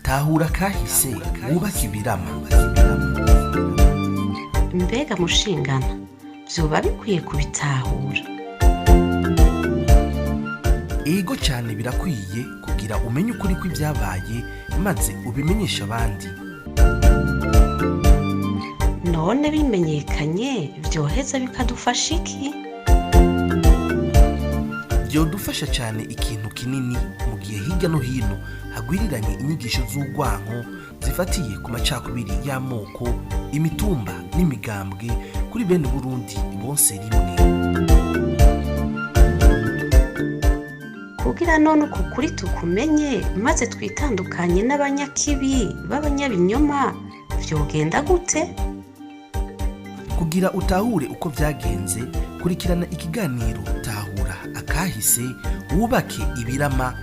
tahura kahise wubake ibirama. Mbega mushingana vyoba bikwiye kubitahura. Ego cyane birakwiye kugira umenye ukuri kw'ibyabaye maze ubimenyesha abandi. None bimenyekanye vyoheza bikadufasha iki? Byodufasha cyane ikintu kinini mu gihe hirya no hino hagwiriranye inyigisho z'urwanko zifatiye ku macakubiri y'amoko, imitumba n'imigambwe kuri bene Burundi bonse rimwe. Kugira none uko kuri tukumenye maze twitandukanye n'abanyakibi b'abanyabinyoma vyogenda gute? Kugira utahure uko vyagenze, kurikirana ikiganiro tahura akahise wubake ibirama,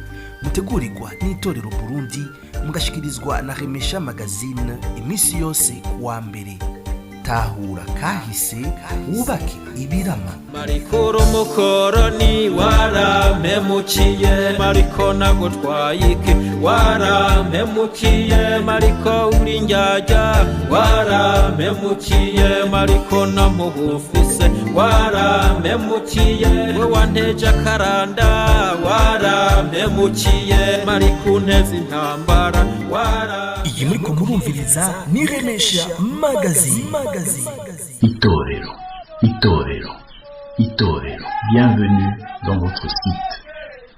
mutegurirwa n'itorero Burundi mugashikirizwa na Remesha Magazine imisi yose kuwa mbere. Tahura kahise wubake ibirama. Marikuru mukoroni warampemukiye, mariko nagutwayike warampemukiye, mariko uri njyajya warampemukiye, mariko namuhufise warampemukiye, we wanteje akaranda warampemukiye, mariko unteze intambara Iyi muriko murumviriza ni Remesha Magazine. Itorero, Itorero, Itorero. Bienvenue dans votre site.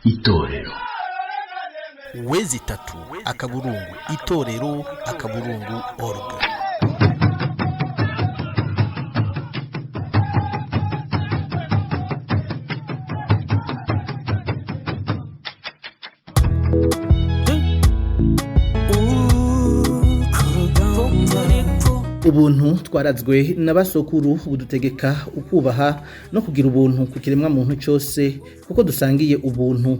Itorero. Wezi tatu akaburungu itorero akaburungu org. Ubuntu twarazwe n'abasokuru budutegeka ukubaha no kugira ubuntu ku kiremwa muntu cyose kuko dusangiye ubuntu.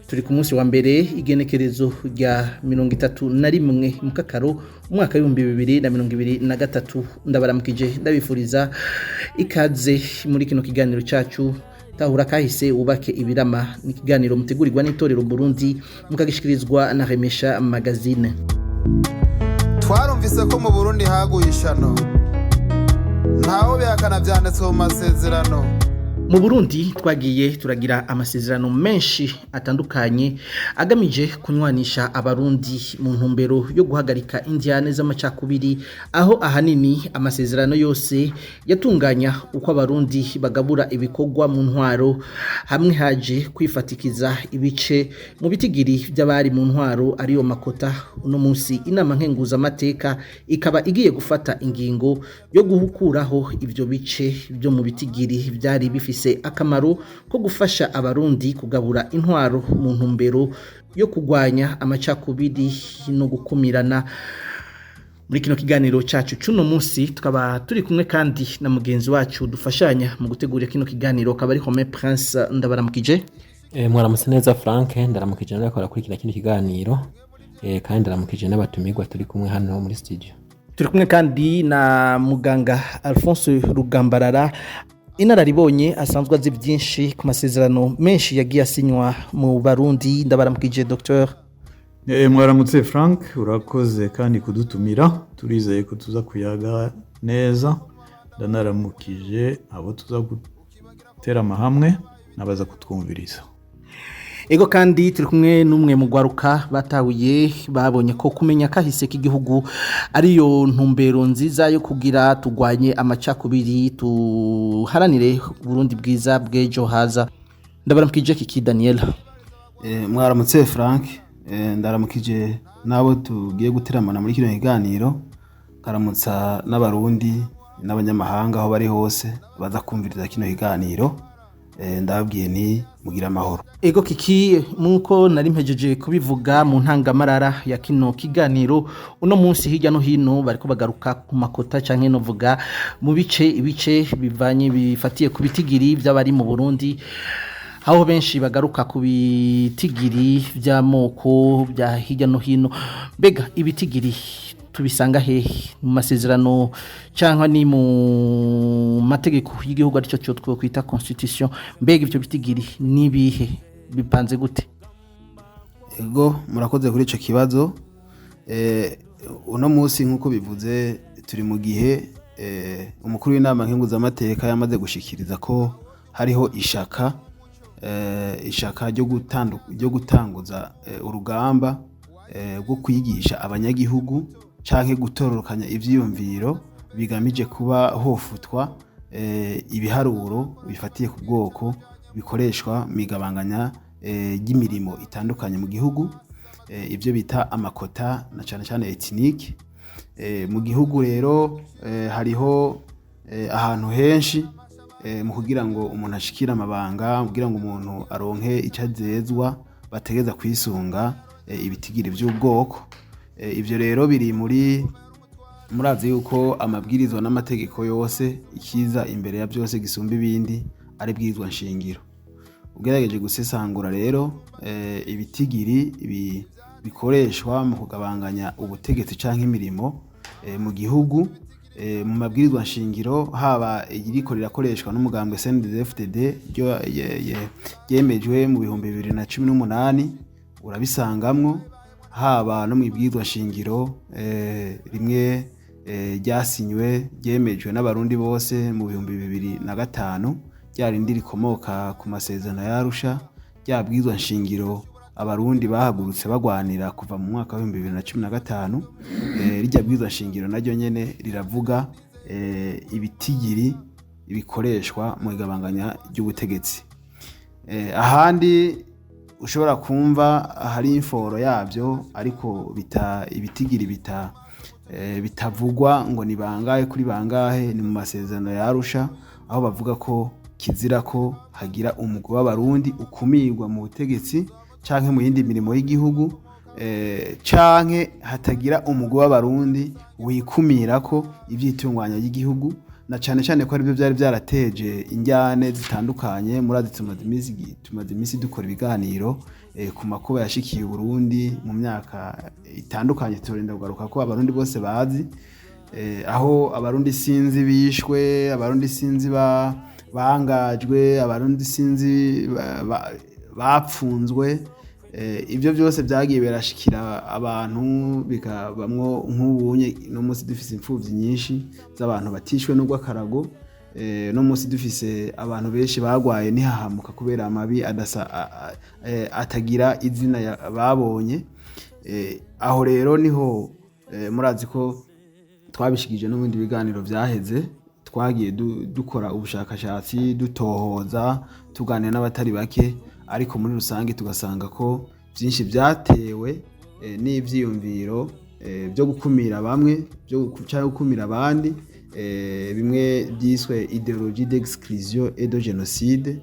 Turi ku munsi wa mbere igenekerezo rya 31 mu kakaro umwaka wa 2023. Ndabaramukije ndabifuriza ikaze muri kino kiganiro cyacu tahura kahise wubake ibirama. Ni kiganiro mutegurirwa n'itorero Burundi mukagishikirizwa na Remesha Magazine. Twarumvise ko mu Burundi haguye ishano, ntaho byakana byanditswe mu masezerano. Mu Burundi twagiye turagira amasezerano menshi atandukanye agamije kunywanisha abarundi mu ntumbero yo guhagarika indiane z'amacakubiri, aho ahanini amasezerano yose yatunganya uko abarundi bagabura ibikorwa mu ntwaro, hamwe haje kwifatikiza ibice mu bitigiri by'abari mu ntwaro ariyo makota. Uno munsi inama nkenguza amateka ikaba igiye gufata ingingo yo guhukuraho ivyo bice byo mu bitigiri byari bifise akamaro ko gufasha abarundi kugabura intwaro mu ntumbero yo kugwanya amacakubiri no gukumirana. Muri kino kiganiro cyacu cy'uno munsi tukaba turi kumwe kandi na mugenzi wacu dufashanya mu gutegura kino kiganiro, akaba ari Home Prince. Ndabaramukije. Mwaramutse neza Frank, ndaramukije n'abakora kuri kino kiganiro, kandi ndaramukije n'abatumirwa turi kumwe hano muri studio. Turi kumwe kandi na muganga Alphonse Rugambarara, inararibonye asanzwe azi byinshi ku masezerano menshi yagiye asinywa mu Barundi. Ndabaramukije Dr. Mwaramutse Frank, urakoze kandi kudutumira, turizeye ko tuza kuyaga neza. Ndanaramukije abo tuza gutera amahamwe nabaza kutwumviriza. Ego kandi turi kumwe n'umwe mu gwaruka batahuye babonye ko kumenya kahise k'igihugu ariyo ntumbero nziza yo kugira tugwanye amacakubiri, tuharanire Burundi bwiza bw'ejo haza. Ndabaramukije Kiki Daniel. Mwaramutse Frank, ndaramukije nabo tugiye guteramana muri kino kiganiro, karamutsa n'abarundi n'abanyamahanga aho bari hose baza kumviriza kino kiganiro. Ndababwiye ni mugira amahoro. Ego Kiki, muko nari mpejeje kubivuga mu ntangamarara ya kino kiganiro, uno munsi hirya no hino bariko bagaruka ku makota canke novuga mu ibice bivanye bifatiye ku bitigiri by'abari mu Burundi, aho benshi bagaruka ku bitigiri by'amoko bya hirya no hino. Mbega ibitigiri tubisanga hehe mu masezerano cyangwa ni mu mategeko y'igihugu aricyo cyo twita constitution? Mbega ibyo bitigiri nibihe bipanze gute? Ego murakoze kuri ico kibazo. Uno munsi nk'uko bivuze turi mu gihe umukuru w'inama nkenguzamateka yamaze gushikiriza ko hariho ishaka ryo gutanguza urugamba rwo kwigisha abanyagihugu canke gutororokanya ivyiyumviro bigamije kuba hofutwa ibiharuro bifatiye ku bwoko bikoreshwa mu igabanganya ry'imirimo itandukanye mu gihugu, ibyo bita amakota na cyane cyane ethnique. Mu gihugu rero hariho ahantu henshi mu kugira ngo umuntu ashikire amabanga, kugira ngo umuntu aronke icyo azezwa bategeza kwisunga ibitigiri by'ubwoko. Ibyo rero biri murazi yuko amabwirizwa n'amategeko yose ikiza imbere ya byose gisumba ibindi ari bwirizwa nshingiro. Ugerageje gusesangura rero ibitigiri bikoreshwa mu kugabanganya ubutegetsi canke imirimo mu gihugu, mu mabwirizwa nshingiro haba iriko rirakoreshwa n'umugambwe CNDD-FDD ryemejwe mu 2018 urabisangamwo, haba no mu ibwirizwa nshingiro rimwe ryasinywe ryemejwe n'abarundi bose mu 2005 ryarindi rikomoka ku masezerano ya Arusha, ryabwirizwa nshingiro abarundi bahagurutse bagwanira kuva mu mwaka wa 2015. Rijya bwirizwa nshingiro naryo nyene riravuga ibitigiri bikoreshwa mu igabanganya ry'ubutegetsi. Ahandi ushobora kumva hari inforo yabyo ariko ibitigiri bitavugwa ngo ni bangahe kuri bangahe. Ni mu masezerano ya Arusha aho bavuga ko kizira ko hagira umugwi w'abarundi ukumirwa mu butegetsi canke mu yindi mirimo y'igihugu, canke hatagira umugwi w'abarundi wikumira ko ivyitunganya y'igihugu, na cane cane ko aribyo byari byarateje injyane zitandukanye. Murazi tumaze imisi dukora ibiganiro ku makuba yashikiye Burundi mu myaka itandukanye, turinda kugaruka ko abarundi bose bazi aho abarundi sinzi bishwe, abarundi sinzi bangajwe, abarundi sinzi bapfunzwe. Ibyo byose byagiye birashikira abantu bikabamwo nk'ubunye. No munsi dufise imfuvyi nyinshi z'abantu batishwe n'ugwakarago, no munsi dufise abantu benshi bagwaye nihahamuka kubera amabi atagira izina babonye. Aho rero niho murazi ko twabishikije no mu bindi biganiro vyaheze, twagiye dukora ubushakashatsi dutohoza tuganira n'abatari bake, ariko muri rusange tugasanga ko byinshi byatewe n'ivyiyumviro byo gukumira bamwe, byo gukumira abandi, bimwe byiswe idéologie d'exclusion et de génocide,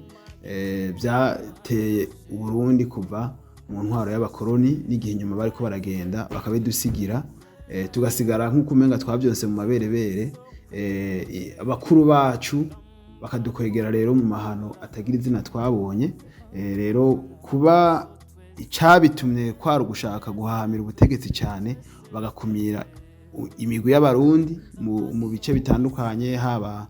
byateye Burundi kuva mu ntwaro y'abakoroni n'igihe nyuma bariko baragenda bakabidusigira, tugasigara nk'uko umenga twabyose mu maberebere. Abakuru bacu bakadukwegera rero mu mahano atagira izina twabonye. Rero kuba icabitumye kwari ugushaka guhahamira ubutegetsi cyane, bagakumira imigwi y'abarundi mu bice bitandukanye, haba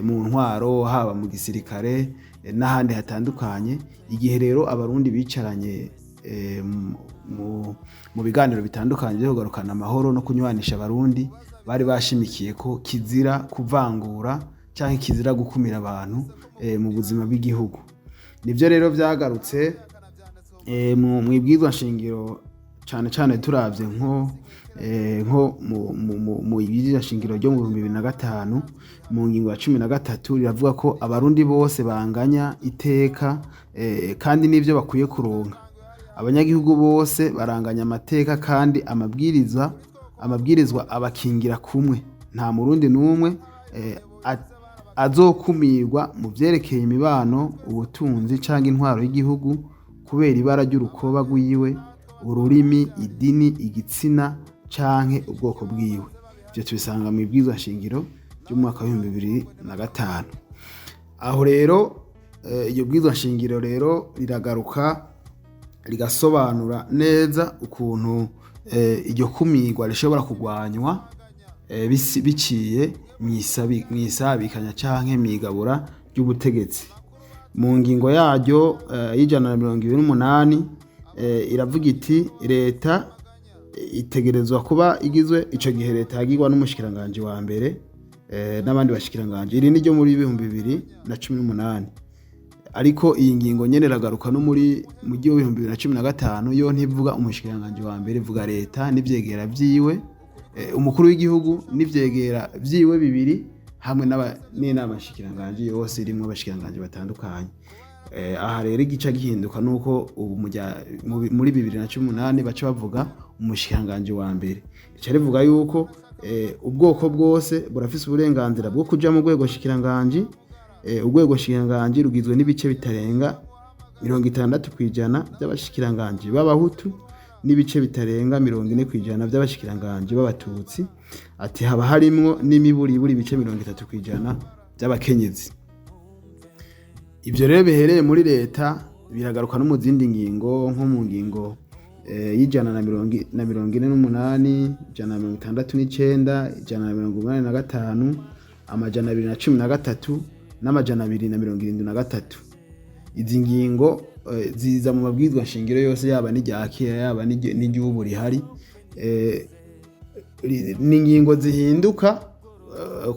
mu ntwaro, haba mu gisirikare n'ahandi hatandukanye. Igihe rero abarundi bicaranye mu biganiro bitandukanye byo kugarukana amahoro no kunywanisha abarundi, bari bashimikiye ko kizira kuvangura cyangwa kizira gukumira abantu mu buzima bw'igihugu. Nibyo rero byagarutse mu ibwirizwa nshingiro, cyane cyane turavye nko mu ibwirizwa nshingiro ryo mu 2005 mu ngingo ya 13 riravuga ko abarundi bose banganya iteka kandi n'ivyo bakwiye kuronka. Abanyagihugu bose baranganya amateka kandi amabwirizwa abakingira kumwe. Nta murundi n'umwe azokumirwa mu vyerekeye imibano, ubutunzi canke intwaro y'igihugu kubera ibara ry'urukoba rwiwe, ururimi, idini, igitsina canke ubwoko bwiwe. Ivyo tubisanga mu ibwirizwa nshingiro ry'umwaka wa 2005. Aho rero iyo bwirizwa nshingiro rero riragaruka rigasobanura neza ukuntu iryo kumirwa rishobora kugwanywa biciye mw'isabikanya canke mw'igabura ry'ubutegetsi. mu ngingo yaryo y'ijana na 28 iravuga iti leta itegerezwa kuba igizwe ico gihe leta yagirwa n'umushikiranganje wa mbere n'abandi bashikiranganje. Iri ni ryo muri 2018 ariko iyi ngingo nyene iragaruka no muri mu gihe 2015 yo ntivuga umushikiranganje wa mbere, ivuga leta n'ivyegera vyiwe, umukuru w'igihugu n'ivyegera vyiwe bibiri hamwe n'inama shikiranganje yose irimwo abashikiranganje batandukanye. Aha rero igica gihinduka nuko ubu muri 2018 baca bavuga umushikiranganje wa mbere. Ica rivuga yuko ubwoko bwose burafise uburenganzira bwo kuja mu rwego shikiranganje. Urwego shikiranganje rugizwe n'ibice bitarenga 60% by'abashikiranganje b'abahutu n'ibice bitarenga 40% by'abashikiranganje b'abatutsi. Ati haba harimwo n'imiburiburi ibice 30% by'abakenyezi. Ibyo rero bihereye muri leta biragaruka no mu zindi ngingo, nko mu ngingo y'ijana na 48, ijana na 69, ijana na 85, amajana 213 n'amajana 273. Izi ngingo ziza mu mabwizwa shingiro yose, yaba n'ijyakira yaba n'igihugu rihari. Ni ingingo zihinduka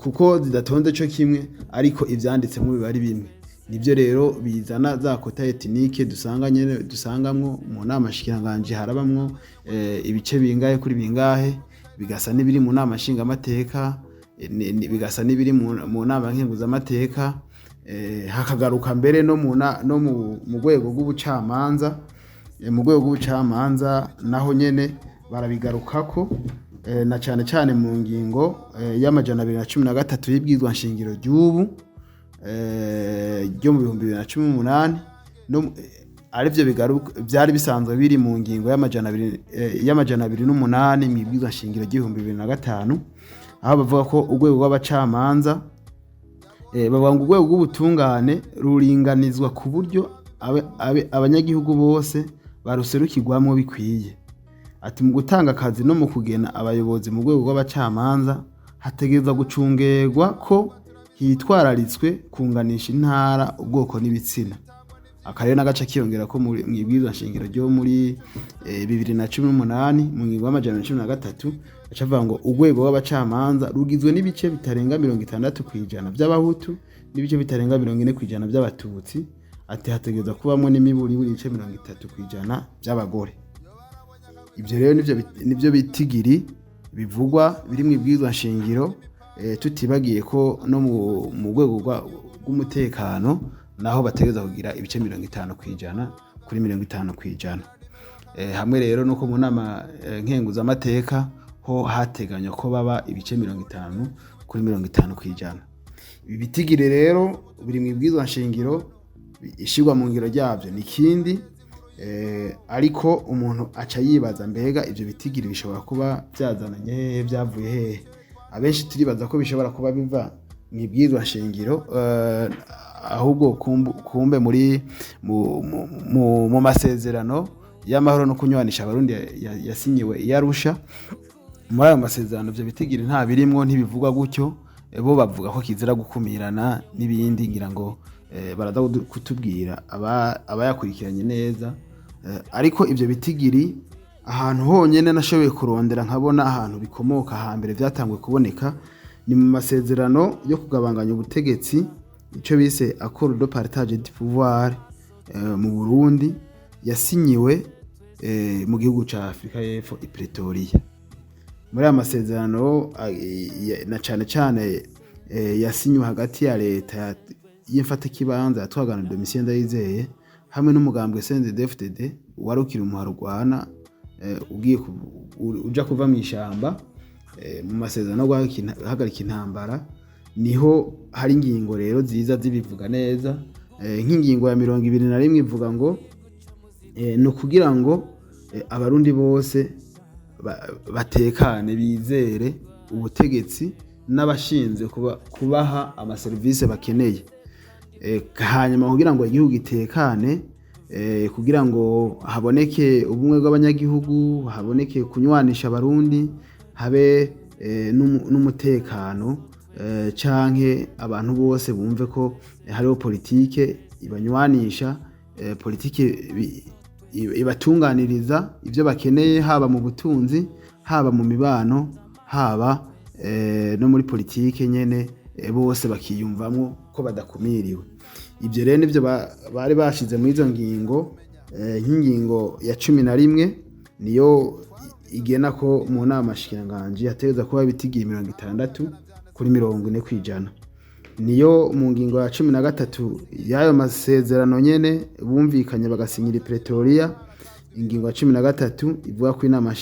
kuko zidatonze cyo kimwe, ariko ivyanditsemo biba ari bimwe. Nibyo rero bizana za kota etnike dusangamwo mu nama shikiranganje, harabamwo ibice bingahe kuri bingahe, bigasa n'ibiri mu nama nshinga amateka, bigasa n'ibiri mu nama nkenguza amateka, hakagaruka mbere no mu rwego rw'ubucamanza. Mu rwego rw'ubucamanza naho nyene barabigarukako, na cyane cyane mu ngingo y'amajana 213 y'ibwizwa nshingiro ry'ubu ryo mu 2018 arivyo byari bisanzwe biri mu ngingo y'amajana 208 mu ibwizwa nshingiro ry'2005, aho bavuga ko urwego rw'abacamanza bavuga ngo urwego rw'ubutungane ruringanizwa ku buryo abanyagihugu bose baruserukirwamo bikwiye. Ati mu gutanga akazi no mu kugena abayobozi mu rwego rw'abacamanza hategerezwa gucungerwa ko hitwararitswe kunganisha intara, ubwoko n'ibitsina. Akarere n'agace kiyongera ko mu ibwizwa nshingiro ryo muri 2018 mu ngingo y'amajana 13 acavuga ngo urwego rw'abacamanza rugizwe n'ibice bitarenga 60% by'abahutu n'ibice bitarenga 40% by'abatutsi. Ati hategerezwa kubamwe n'imiburiburi ibice 30% by'abagore. Ibyo rero nivyo bitigiri bivugwa biri mu ibwizwa nshingiro, tutibagiye ko no mu rwego rw'umutekano naho bategereza kugira ibice 50% kuri 50%. Hamwe rero nuko mu nama nkenguza amateka ho hateganya ko baba ibice 50 kuri 50%. Ibi bitigiri rero biri mu ibwizwa nshingiro, ishigwa mu ngiro ryavyo nikindi. Ariko umuntu aca yibaza mbega ivyo bitigiri bishobora kuba byazananye hehe, byavuye hehe? Abenshi turibaza ko bishobora kuba biva mu ibwizwa nshingiro, ahubwo kumbe muri mu masezerano y'amahoro no kunywanisha abarundi yasinyiwe iyarusha. Muri ayo masezerano ivyo bitigiri nta birimwo, ntibivugwa gutyo. Bo bavuga ko kizira gukumirana n'ibindi, ngira ngo baraza kutubwira abayakurikiranye neza. Ariko ivyo bitigiri ahantu honyene nashoboye kurondera nkabona ahantu bikomoka hambere byatanguye kuboneka ni mu masezerano yo kugabanganya ubutegetsi, ico bise accord de partage du pouvoir mu Burundi, yasinyiwe mu gihugu ca Afrika y'Epfo i Pretoria. Muri aya masezerano na cane yasinywe hagati ya leta y'imfata kibanza yatwagana Domitien Ndayizeye hamwe n'umugambwe CNDD-FDD warukira umuharugwana uja kuva mu ishamba. Mu masezerano guhagarika intambara niho hari ingingo rero ziza zibivuga neza. Nk'ingingo ya 21 ivuga ngo no kugira ngo abarundi bose batekane bizere ubutegetsi n'abashinzwe kubaha amaserivisi bakeneye. Hanyuma kugira ngo igihugu gitekane, kugira ngo haboneke ubumwe bw'abanyagihugu, haboneke kunywanisha abarundi, habe n'umutekano, canke abantu bose bumve ko hariho politike ibanywanisha, politike ibatunganiriza ibyo bakeneye, haba mu butunzi, haba mu mibano, haba no muri politike nyene, bose bakiyumvamo ko badakumiriwe. Ibyo rero nivyo bari bashize muri izo ngingo. Nk'ingingo ya 11 niyo igena ko mu nama shikiranganji hategeza kuba bitigira 60 kuri 40 kwijana. Niyo mu ngingo ya 13 y'ayo masezerano nyene bumvikanye bagasinyira Pretoria. Ingingo ya 13 ivuga ko inama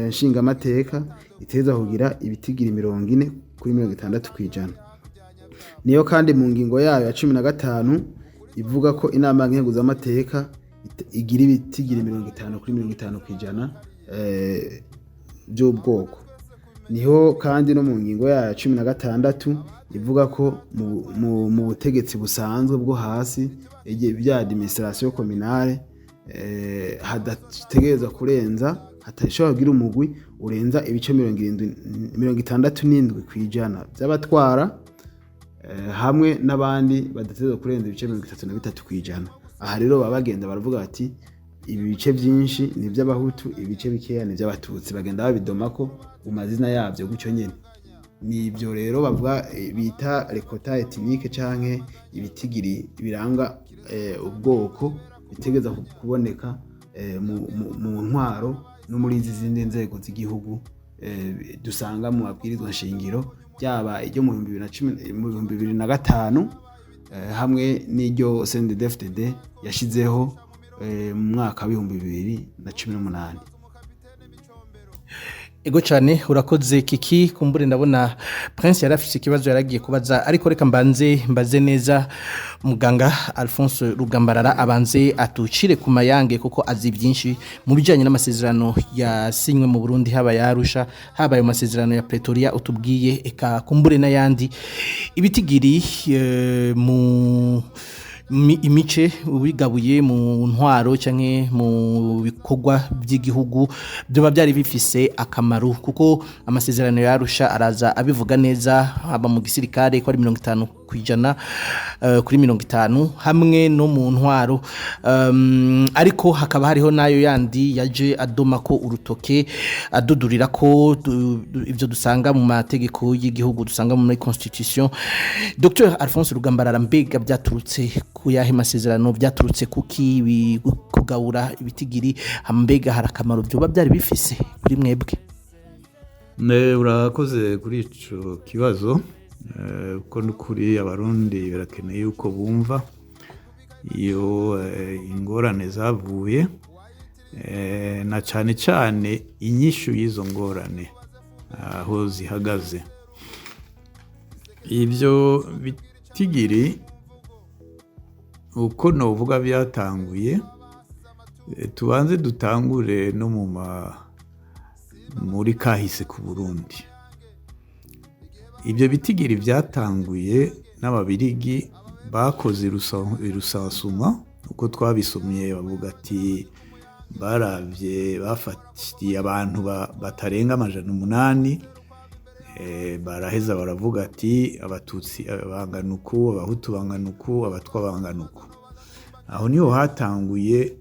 nshingamateka iteza kugira ibitigira 40 kuri 60 kwijana. Niyo kandi mu ngingo yayo ya 15 ivuga ko inama nkenguzamateka igira ibitigira 50 kuri 50 kwijana by'ubwoko. Niho kandi no mu ngingo ya 16 ivuga ko mu butegetsi busanzwe bwo hasi bya administration communale hadategereza kurenza, hatashobora kugira umugwi urenza ibice 67 kwijana by'abatwara, hamwe n'abandi badategereza kurenza ibice 33 kwijana. Aha rero baba bagenda baravuga bati ibi bice byinshi ni by'abahutu, ibice bikeya ni by'abatutsi, bagenda babidomako mu mazina yabyo gutyo nyene. Ni ibyo rero bavuga bita rekota ethnike canke ibitigiri biranga ubwoko bitegeza kuboneka mu ntwaro no muri izindi nzego z'igihugu dusanga mu mabwirizwa nshingiro, byaba iryo mu 2005 hamwe n'iryo CNDD-FDD yashizeho mu mwaka wa 2018. Ego cyane urakoze Kiki. Kumbure ndabona Prince yarafise ikibazo yaragiye kubaza, ariko reka mbaze neza muganga Alphonse Rugambarara abanze atucire ku mayange, kuko azi byinshi mu bijanye n'amasezerano yasinywe mu Burundi, haba yarusha, haba ayo masezerano ya Pretoria utubwiye, eka kumbure n'ayandi ibitigiri mu imice ubigabuye mu ntwaro canke mu bikorwa by'igihugu byo byari bifise akamaro, kuko amasezerano yarusha araza abivuga neza, haba mu gisirikare ko ari 50 kwijana kuri 50 hamwe no mu ntwaro, ariko hakaba hariho nayo yandi yaje adoma ko urutoke adudurira ko ibyo dusanga mu mategeko y'igihugu, dusanga mu constitution. Dr Alphonse Rugambarara, mbega byaturutse kuyahe masezerano, byaturutse kuki kugabura ibitigiri, mbega harakamaro byo byari bifise kuri mwebwe? Urakoze kuri ico kibazo. Uko n'ukuri abarundi barakeneye yuko bumva iyo ingorane zavuye, na cyane cyane inyishu y'izo ngorane aho zihagaze. Ibyo bitigiri uko novuga byatanguye, tubanze dutangure no muri kahise ku Burundi. Ibyo bitigiri byatanguye n'ababirigi bakoze irusansuma, uko twabisomye bavuga ati baravye bafatiye abantu batarenga 800, baraheza baravuga ati abatutsi bangana uku, abahutu bangana uku, abatwa bangana uku. Aho niho hatanguye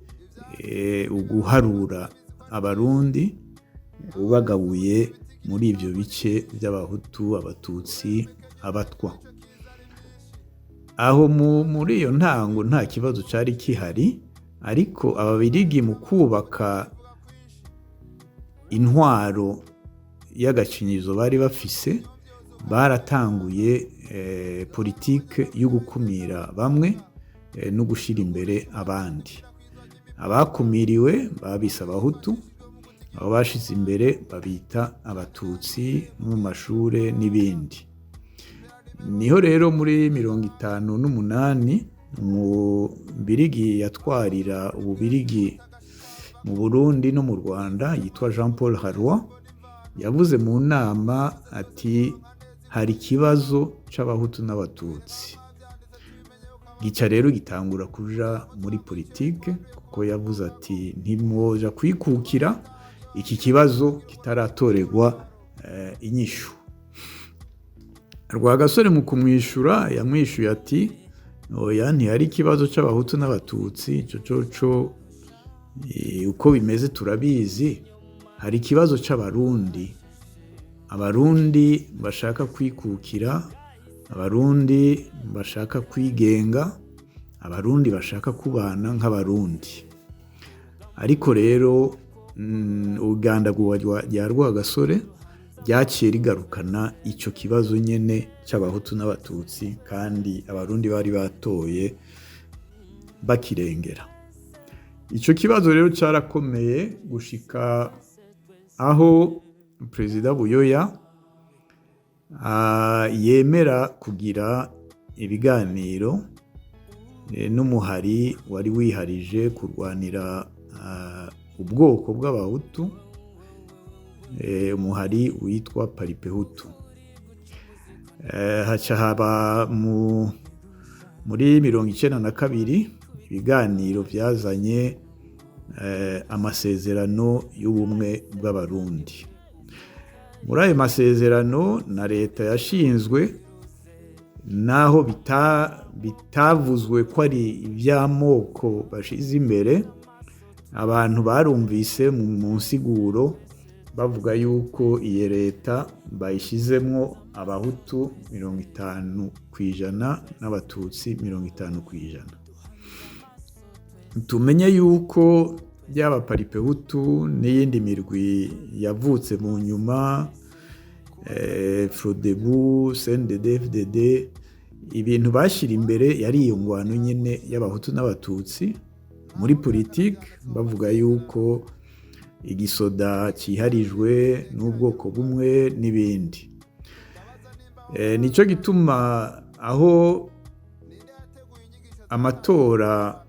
uguharura abarundi ubagabuye muri ibyo bice by'abahutu, abatutsi, abatwa. Aho muri iyo ntango nta kibazo cyari kihari, ariko ababirigi mu kubaka intwaro y'agacinyizo bari bafise, baratanguye politike yo gukumira bamwe no gushira imbere abandi. Abakumiriwe babise abahutu, abo bashize imbere babita abatutsi mu mashure n'ibindi. Niho rero muri 58 mu birigi yatwarira ububirigi mu Burundi no mu Rwanda, yitwa Jean Paul Harwa, yavuze mu nama ati hari kibazo c'abahutu n'abatutsi. Gica rero gitangura kuja muri politike, kuko yavuze ati ntimwoja kwikukira iki kibazo kitaratorerwa inyishu. Rwagasore mu kumwishura yamwishuye ati oya ntihari ikibazo c'abahutu n'abatutsi ico coco uko bimeze turabizi. Hari ikibazo c'abarundi, abarundi bashaka kwikukira, abarundi bashaka kwigenga, abarundi bashaka kubana nk'abarundi. Ariko rero ugandagurwa rya Rwagasore ryaciye rigarukana ico kibazo nyene c'abahutu n'abatutsi, kandi abarundi bari batoye bakirengera. Ico kibazo rero carakomeye gushika aho Perezida Buyoya yemera kugira ibiganiro n'umuhari wari wiharije kurwanira ubwoko bw'abahutu, umuhari witwa Paripehutu. Haca haba muri 1992 ibiganiro byazanye amasezerano y'ubumwe bw'abarundi. Muri ayo masezerano na leta yashinzwe, naho bitavuzwe ko ari iby'amoko bashize imbere, abantu barumvise mu nsiguro bavuga yuko iyo leta bayishizemwo abahutu 50% n'abatutsi 50%. Tumenye yuko byaba Paripehutu n'iyindi mirwi yavutse mu nyuma, Frodebu, CNDD, FDD, ibintu bashira imbere yari iyo ngwano nyene y'abahutu n'abatutsi muri politike, bavuga yuko igisoda ciharijwe n'ubwoko bumwe n'ibindi. Nico gituma aho amatora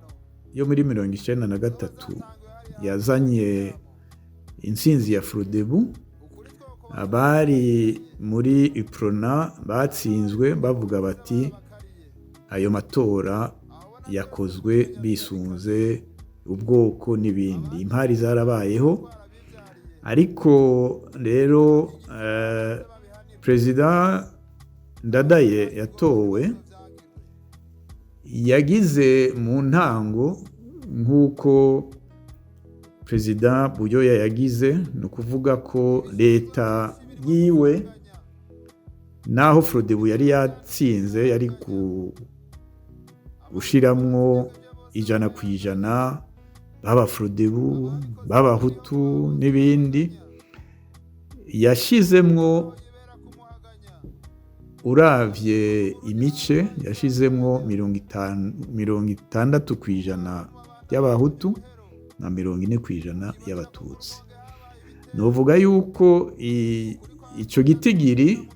yo muri 1993 yazanye intsinzi ya Frodebu, abari muri Iprona batsinzwe bavuga bati ayo matora yakozwe bisunze ubwoko n'ibindi. Impari zarabayeho, ariko rero Perezida Ndadaye yatowe yagize mu ntango nk'uko Perezida Buyoya yagize, ni ukuvuga ko leta yiwe naho Frodebu yari yatsinze yari gushiramwo 100% baba Frodebu baba Hutu n'ibindi, yashizemwo uravye imice yashizemwo 60% y'abahutu na 40% y'abatutsi. Novuga yuko ico gitigiri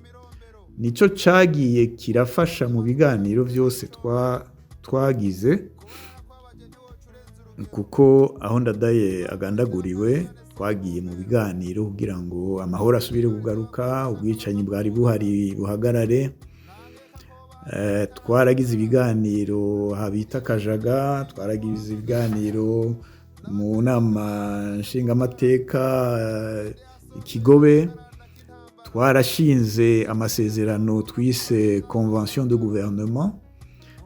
nico cagiye kirafasha mu biganiro byose twagize, kuko aho Ndadaye agandaguriwe twagiye mu biganiro kugira ngo amahoro asubire kugaruka, ubwicanyi bwari buhari buhagarare. Twaragize ibiganiro habita Kajaga, twaragize ibiganiro mu nama nshingamateka Kigobe, twarashinze amasezerano twise Convention de Gouvernement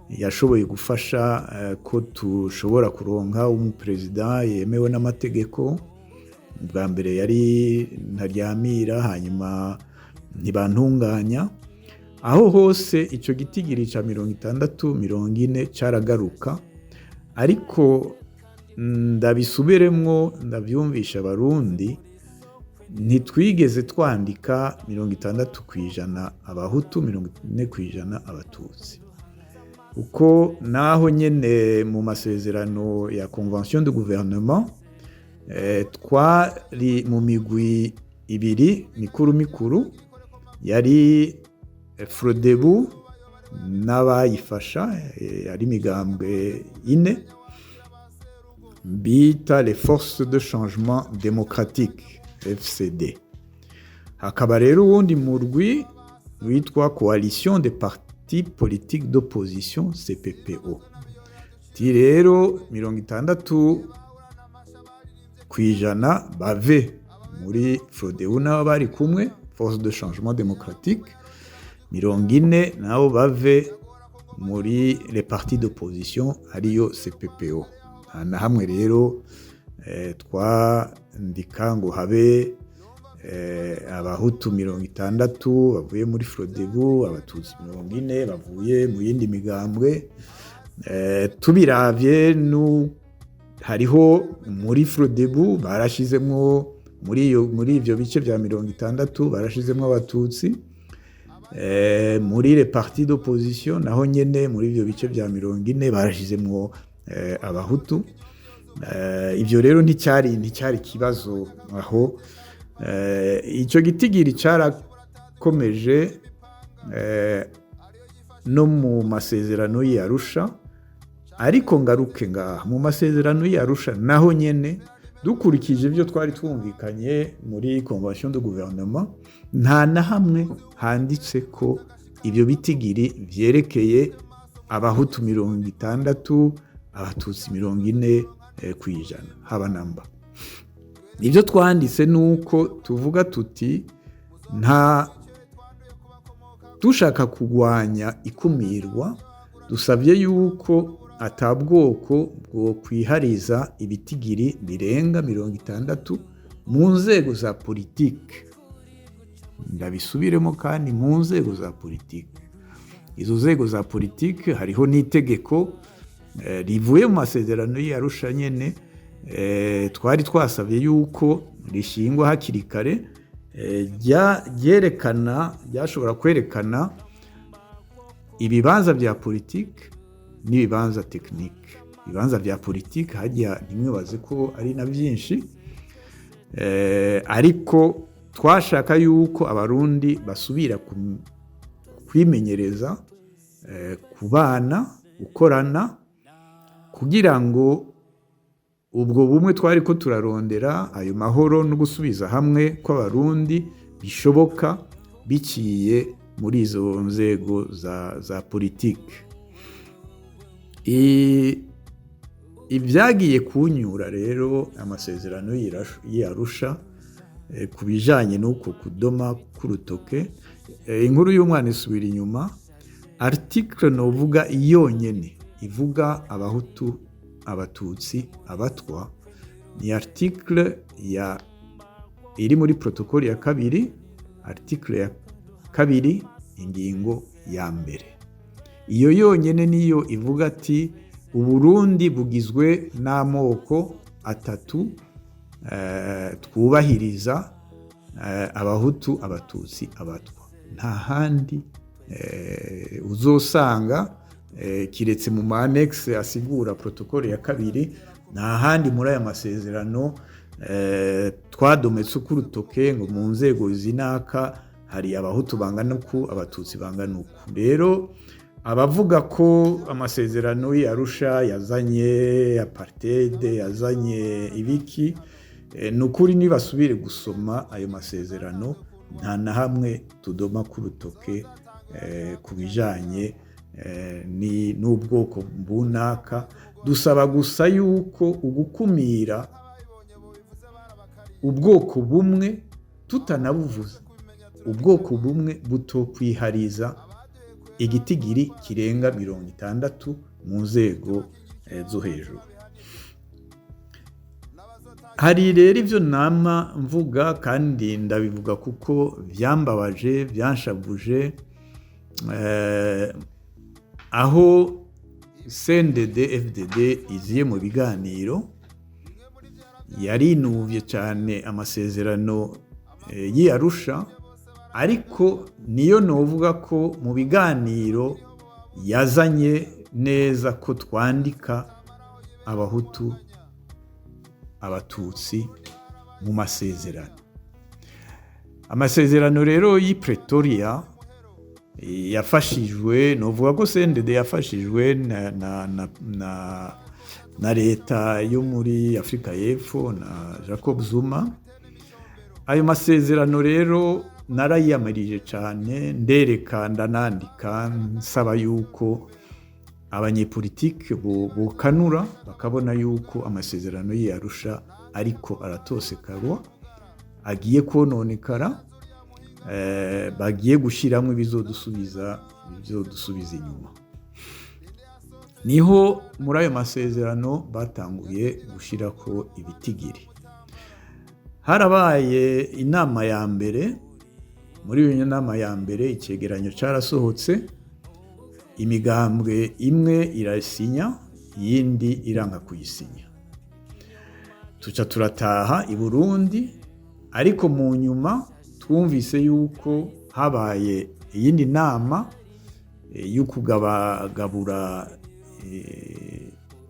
yashoboye gufasha ko tushobora kuronka umuperezida yemewe n'amategeko. Bwa mbere yari Ntaryamira, hanyuma ntibantunganya. Aho hose ico gitigiri ca 60-40 caragaruka, ariko ndabisubiremwo ndabyumvisha abarundi, ntitwigeze twandika 60% abahutu 40% abatutsi, uko naho nyene mu masezerano ya Convention de Gouvernement twari mu migwi ibiri mikuru yari Frodebu n'abayifasha, ari migambwe 4 bita les forces de changement démocratique FCD. Hakaba rero uwundi murwi witwa Coalition des partis politiques d'opposition CPPO. Ti rero 60% bave muri Frodebu nabo bari kumwe, force de changement démocratique, 40 nabo bave muri les partis d'opposition ariyo CPPO. Nta na hamwe rero twandika ngo habe abahutu 60 bavuye muri Frodebu, abatutsi 40 bavuye mu yindi migambwe. Tubiravye hariho muri Frodebu barashizemwo muri ivyo bice vya 60 barashizemwo abatutsi. Muri les partis d'opposition naho nyene muri ivyo bice vya 40 barashizemwo abahutu. Ivyo rero nticyari kibazo aho. Ico gitigiri carakomeje no mu masezerano y'Arusha, ariko ngaruke ngaha mu masezerano y'Arusha naho nyene dukurikije ibyo twari twumvikanye muri convention de gouvernement, nta na hamwe handitse ko ibyo bitigiri vyerekeye abahutu 60 abatutsi 40 kwijana haba namba. Ibyo twanditse nuko tuvuga tuti nta dushaka kugwanya ikumirwa, dusabye yuko atabwoko bwo kwihariza ibitigiri birenga 60 mu nzego za politike. Ndabisubiremo kandi mu nzego za politike. Izo nzego za politike hariho n'itegeko rivuye mu masezerano y'Arusha nyene, twari twasabye yuko rishingwa hakiri kare, ryashobora kwerekana ibibanza vya politike n'ibibanza tekinike. Ibibanza vya politike hajya ntimwibaze ko ari na byinshi, ariko twashaka yuko abarundi basubira kwimenyereza kubana, gukorana, kugira ngo ubwo bumwe twari ko turarondera, ayo mahoro no gusubiza hamwe kw'abarundi bishoboka biciye muri izo nzego za politike. Ibyagiye kunyura rero amasezerano y'Arusha ku bijanye n'uko kudoma k'urutoke, inkuru y'umwana isubira inyuma. Article novuga yonyene ivuga abahutu, abatutsi, abatwa ni article iri muri protokoli ya 2, article ya 2 ingingo ya 1. Iyo yonyene niyo ivuga ati Uburundi bugizwe n'amoko 3 twubahiriza abahutu, abatutsi, abatwa. Nta handi uzosanga kiretse mu annex asigura protokoli ya 2, nta handi muri aya masezerano twadometse k'urutoke ngo mu nzego zinaka hari abahutu bangana uku, abatutsi bangana uku. Rero abavuga ko amasezerano y'Arusha yazanye apartheid, yazanye ibiki, nukuri nibasubire gusoma ayo masezerano nta na hamwe tudoma k'urutoke ku bijanye n'ubwoko bunaka. Dusaba gusa yuko ugukumira ubwoko bumwe tutanabuvuze, ubwoko bumwe butokwihariza igitigiri kirenga 60 mu nzego zo hejuru. Hari rero ivyo nama mvuga kandi ndabivuga kuko vyambabaje, vyanshavuje, aho CNDD FDD iziye mu biganiro yarinuvye cyane amasezerano y'Arusha, ariko niyo novuga ko mu biganiro yazanye neza ko twandika abahutu, abatutsi mu masezerano. Amasezerano rero y'i Pretoria yafashijwe, novuga ko CNDD yafashijwe na leta yo muri Afrika y'Epfo na Jacob Zuma. Ayo masezerano rero narayiyamirije cyane, ndereka ndanandika nsaba yuko abanyepolitike bokanura bakabona yuko amasezerano y'Arusha ariko aratosekarwa, agiye kononekara, bagiye gushiramwe bizodusubiza inyuma. niho muri ayo masezerano batanguye gushirako ibitigiri. Harabaye inama ya mbere, muri iyo nama ya mbere icegeranyo carasohotse, imigambwe imwe irasinya yindi iranga kuyisinya. Tuca turataha i Burundi, ariko mu nyuma twumvise yuko habaye iyindi nama yo kugabura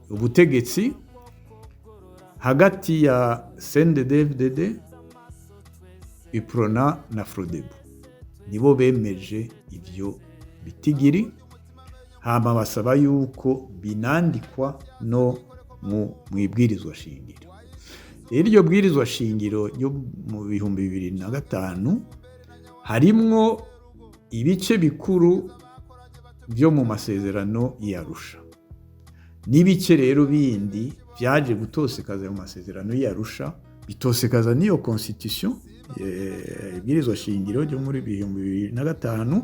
ubutegetsi hagati ya CNDD-FDD, UPRONA na FRODEBU. Nibo bemeje ivyo bitigiri, hama basaba yuko binandikwa no mu ibwirizwa shingiro. Iryo bwirizwa shingiro ryo mu 2005 harimwo ibice bikuru byo mu masezerano y'Arusha. N'ibice rero bindi vyaje gutosekaza mu masezerano y'Arusha, bitosekaza niyo constitution ibwirizwa shingiro ryo muri 2005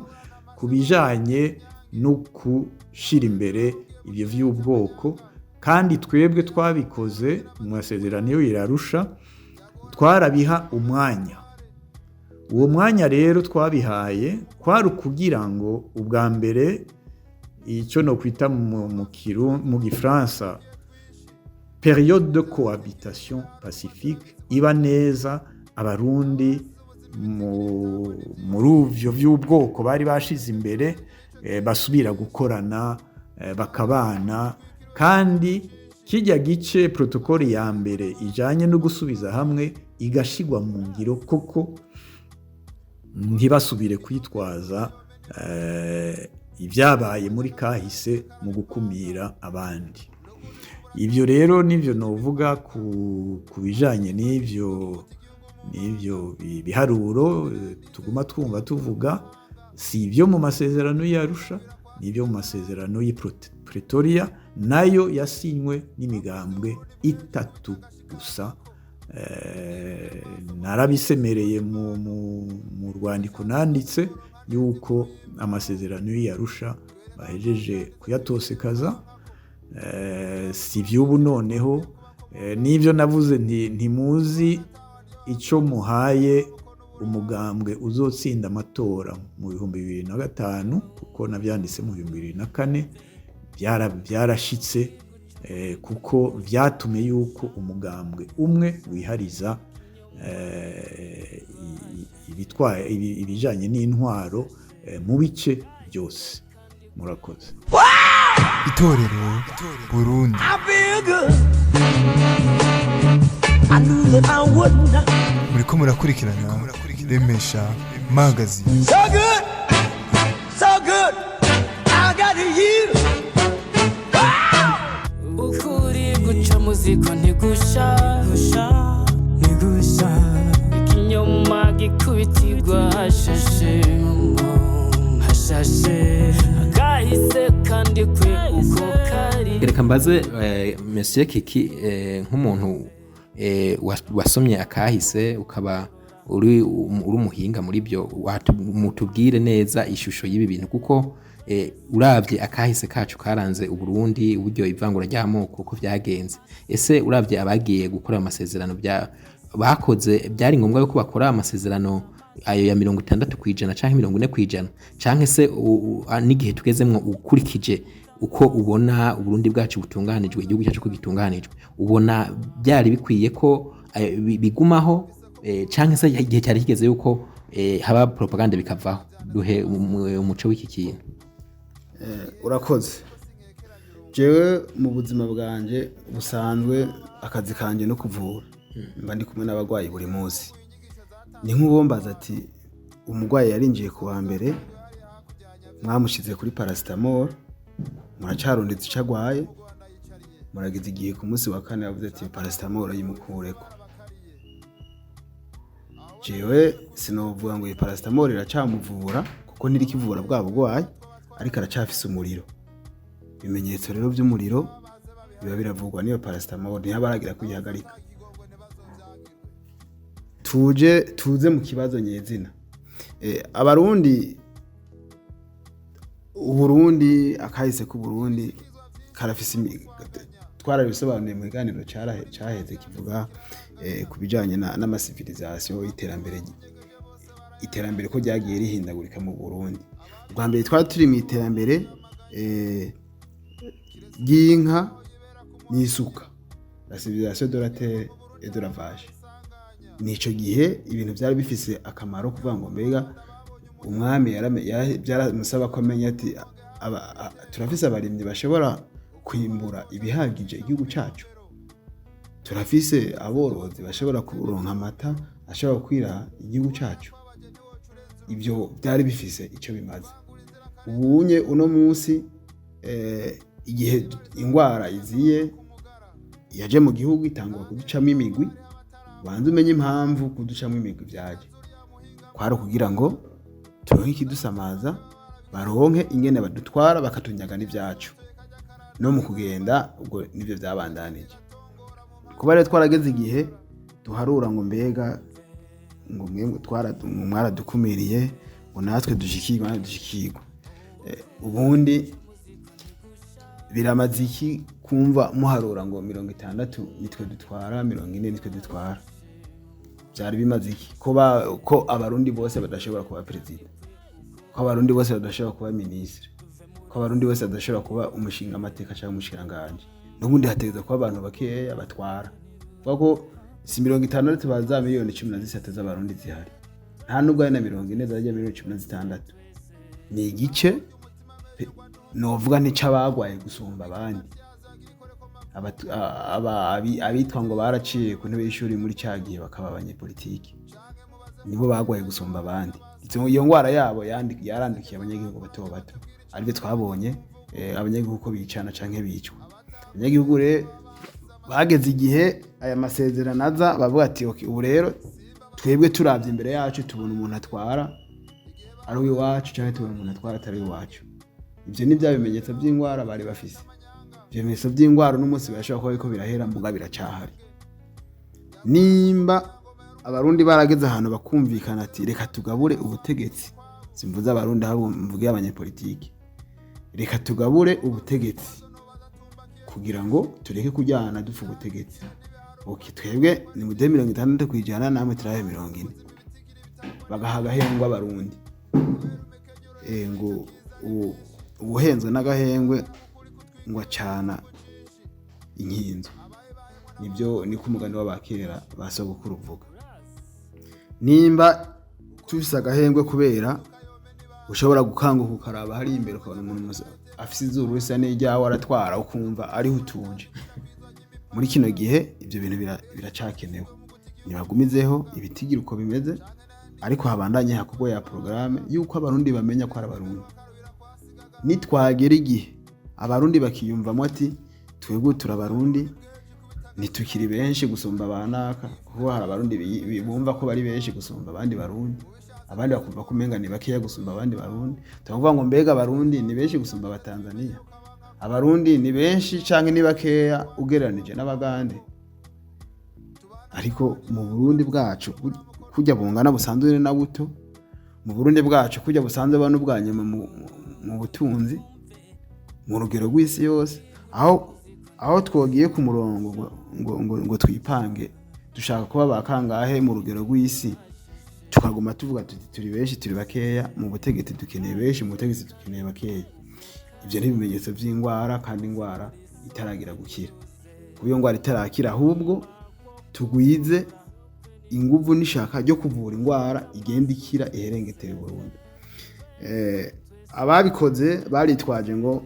kubijanye no kushira imbere ibyo vy'ubwoko, kandi twebwe twabikoze mu masezerano y'Arusha twarabiha umwanya. Uwo mwanya rero twabihaye kwari kugira ngo ubwa mbere icyo no kwita mu Gifaransa période de cohabitation pacifique iba neza, abarundi muri uvyo vy'ubwoko bari bashize imbere basubira gukorana bakabana, kandi kijya gice protokoli ya mbere ijanye no gusubiza hamwe igashigwa mu ngiro koko, ntibasubire kwitwaza ibyabaye muri kahise mu gukumira abandi. Ibyo rero nivyo novuga ku bijanye n'ivyo biharuro tuguma twumva tuvuga, si ibyo mu masezerano y'Arusha, nibyo mu masezerano y'i Pretoria, nayo yasinywe n'imigambwe 3 gusa. Narabisemereye mu rwandiko nanditse yuko amasezerano y'Arusha bahejeje kuyatosekaza, si vy'ubu noneho. Nivyo navuze ntimuzi ico muhaye umugambwe uzotsinda amatora mu 2005, kuko navyanditse mu 2004 byarashitse, kuko vyatume yuko umugambwe umwe wihariza ibijanye n'intwaro mu bice byose. Murakoze. Itorero Burundi. Muriko murakurikirana Remesha Magazine. So good, so good, I got you. Ukuri guca muziko ntigusha, ikinyoma gikubitirwa hashashe, agahise kandi kwe uko kari. Reka mbaze Monsieur Kiki, nk'umuntu wasomye akahise ukaba uri umuhinga muri byo, mutubwire neza ishusho y'ibi bintu, kuko uravye akahise kacu karanze Uburundi, uburyo ivangura ry'amoko uko vyagenze. Ese uravye abagiye gukora amasezerano bakoze, byari ngombwa yuko bakora amasezerano ayo ya 60% canke 40%, canke se n'igihe tugezemwo ukurikije uko ubona Uburundi bwacu butunganijwe, igihugu cyacu ko gitunganijwe, ubona byari bikwiye ko bigumaho, canke se igihe cyari kigeze yuko haba propaganda bikavaho? Duhe umuco w'iki kintu. Urakoze. Jewe mu buzima bwanje busanzwe akazi kanje no kuvura, mba ndi kumwe n'abagwayi buri munsi. Ni nk'ubombaza ati umugwayi yarinjiye ku wa mbere, mwamushize kuri paracetamol, muracarondetse icagwaye, muragize igihe ku munsi wa kane yavuze ati paracetamol yimukureko. Jewe sinovuga ngo iyi paracetamol iracamuvura kuko ntiri kivura bwa bugwayi, ariko aracafise umuriro. Ibimenyetso rero by'umuriro biba biravugwa niyo paracetamol, ntiyabaragira kuyihagarika. Tuze mu kibazo nyezina. Abarundi, Uburundi, akahise ku Burundi karafise twarabisobanuye mu kiganiro cyaheze kivuga ku bijanye n'amasivilisation iterambere ko ryagiye rihindagurika mu Burundi. Bwa mbere twari turi mu iterambere ry'inka n'isuka, la civilisation de la terre et de la vache. Nico gihe ibintu byari bifise akamaro kuvuga ngo mbega umwami byaramusaba ko amenya ati turafise abarimyi bashobora kwimbura ibihagije igihugu cyacu, turafise aborozi bashobora kuronka amata ashobora kwira igihugu cyacu. Ibyo byari bifise icyo bimaze. Ubunye uno munsi igihe ingwara iziye yaje mu gihugu itangwa kuducamo imigwi, banze umenye impamvu kuducamo imigwi byaje kwari kugira ngo turonke ikidusamaza, baronke ingene badutwara bakatunyaga n'ibyacu. No mu kugenda ubwo nivyo byabandanije. Kuba rero twarageze igihe duharura ngo mbega ngo mwemwe mwaradukumiriye ngo natwe dushikirwa. Ubundi biramaze iki kumva muharura ngo 60 nitwe dutwara, 40 nitwe dutwara? Byari bimaze iki ko abarundi bose badashobora kuba president, ko abarundi bose badashobora kuba ministre, ko abarundi bose badashobora kuba umushinga amateka cyangwa umushiranganje? N'ubundi hategeza kuba abantu bakeya batwara. Kuko si 60 baza miliyoni 13 z'abarundi zihari, nta nubwo ari na 40 zajya miliyoni 16. Ni igice novuga nticabagwaye gusumba abandi. Abitwa ngo baraciye ku ntebe y'ishuri muri cyagiye bakaba abanyepolitiki, nibo bagwaye gusumba abandi. Iyo ngwara yabo yarandukiye abanyagihugu bato bato, aribyo twabonye abanyagihugu ko bicana canke bicwa. Abanyagihugu rero bageze igihe aya masezerano aza bavuga ati okay, ubu rero twebwe turavye imbere yacu tubona umuntu atwara ari uwacu canke tubona umuntu atwara atari uwacu. Ibyo ni bya bimenyetso by'ingwara bari bafise. Ibyo bimenyetso by'ingwara n'umunsi birashobora kuba ariko birahera muga biracahari. Nimba abarundi barageze ahantu bakumvikana ati reka tugabure ubutegetsi, simvuze abarundi ahubwo mvuge abanyepolitiki, reka tugabure ubutegetsi kugira ngo tureke kujyana dupfa ubutegetsi. Okay, twebwe ni mu 60 kwijana namwe turahe 40. Bagaha agahengwa abarundi. Ngo ubuhenzwe n'agahengwe ngo acana inkinzo. Nibyo ni ku mugani w'abakera basogokuru uvuga. Nimba tufise agahengwe kubera ushobora gukanguka ukaraba hari imbere ukabona umuntu afise izuru risa n'iryawe aratwara ukumva ari hutuje. Muri kino gihe ibyo bintu biracakenewe. Nibagumizeho ibitigira uko bimeze, ariko habandanye hakubwo ya programme yuko abarundi bamenya ko ari abarundi. Nitwagera igihe abarundi bakiyumvamo ati twebwe turabarundi, nitukiri benshi gusumba abanaka, kuko hari abarundi bumva ko bari benshi gusumba abandi barundi, abandi bakumva ko umenga ni bakeya gusumba abandi barundi. Tuvuga ngo mbega abarundi ni benshi gusumba abatanzania, abarundi ni benshi canke ni bakeya ugereranije n'abagande. Ariko mu Burundi bwacu kujya bungana busanzwe na buto, mu Burundi bwacu kujya busanzwe bano bwanyuma mu butunzi mu rugero rw'isi yose, aho twogiye ku murongo ngo twipange dushaka kuba bakangahe mu rugero rw'isi, tukaguma tuvuga tuti turi benshi turi bakeya, mu butegetsi dukeneye benshi, mu butegetsi dukeneye bakeya. Ibyo ni ibimenyetso by'ingwara, kandi ingwara itaragira gukira. Kuyo ngwara itarakira, ahubwo tugwize inguvu n'ishaka ryo kuvura ingwara igenda ikira iherengetere Burundi. Ababikoze baritwaje ngo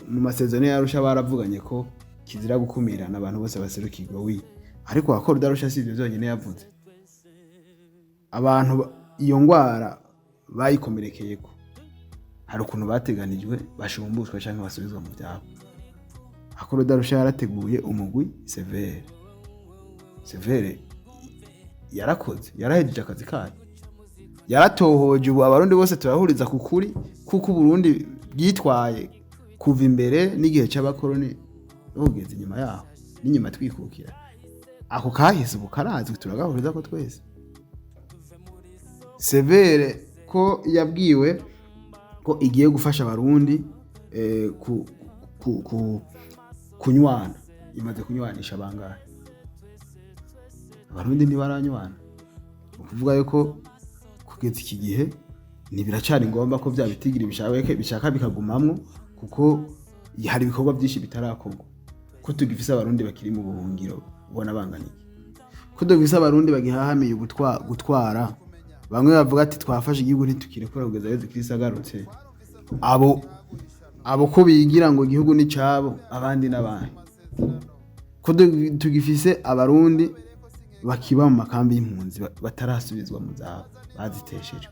mu masezerano yarusha baravuganye ko kizira gukumirana abantu bose baserukirwa ariko akora darusha si ibyo byonyine yavuze. Abantu iyo ngwara bayikomerekeyeko hari ukuntu bateganijwe bashumbushwe cyangwa basubizwa mu byabo. Akora darusha yarateguye umugwi severe yarakoze, yarahejeje akazi kayo, yaratohoje. Ubu abarundi bose turahuriza ku kuri kuko Burundi bwitwaye kuva imbere n'igihe cy'abakoroni n'ugeze inyuma yaho n'inyuma twikukira. Ako kahise ubu karazwi, turagahuriza ko twese. Severe ko yabwiwe ko igiye gufasha abarundi kunywana imaze kunywanisha abangahe? Abarundi ntibaranywana. Ukuvuga yuko kugeza iki gihe ntibiracari ngombwa ko bya bitigiri bishaka bikagumamwo, kuko hari ibikorwa byinshi bitarakorwa. Ko tugifise abarundi bakiri mu buhungiro ubona banganiye, ko dufise abarundi bagihahamiye gutwara. Bamwe bavuga ati twafashe igihugu ntitukirekura kugeza Yezu Kristo agarutse. Abo ko bigira ngo igihugu ni cabo, abandi n'abandi. Ko tugifise abarundi bakiba mu makambi y'impunzi batarasubizwa mu zabo, bazitesheje.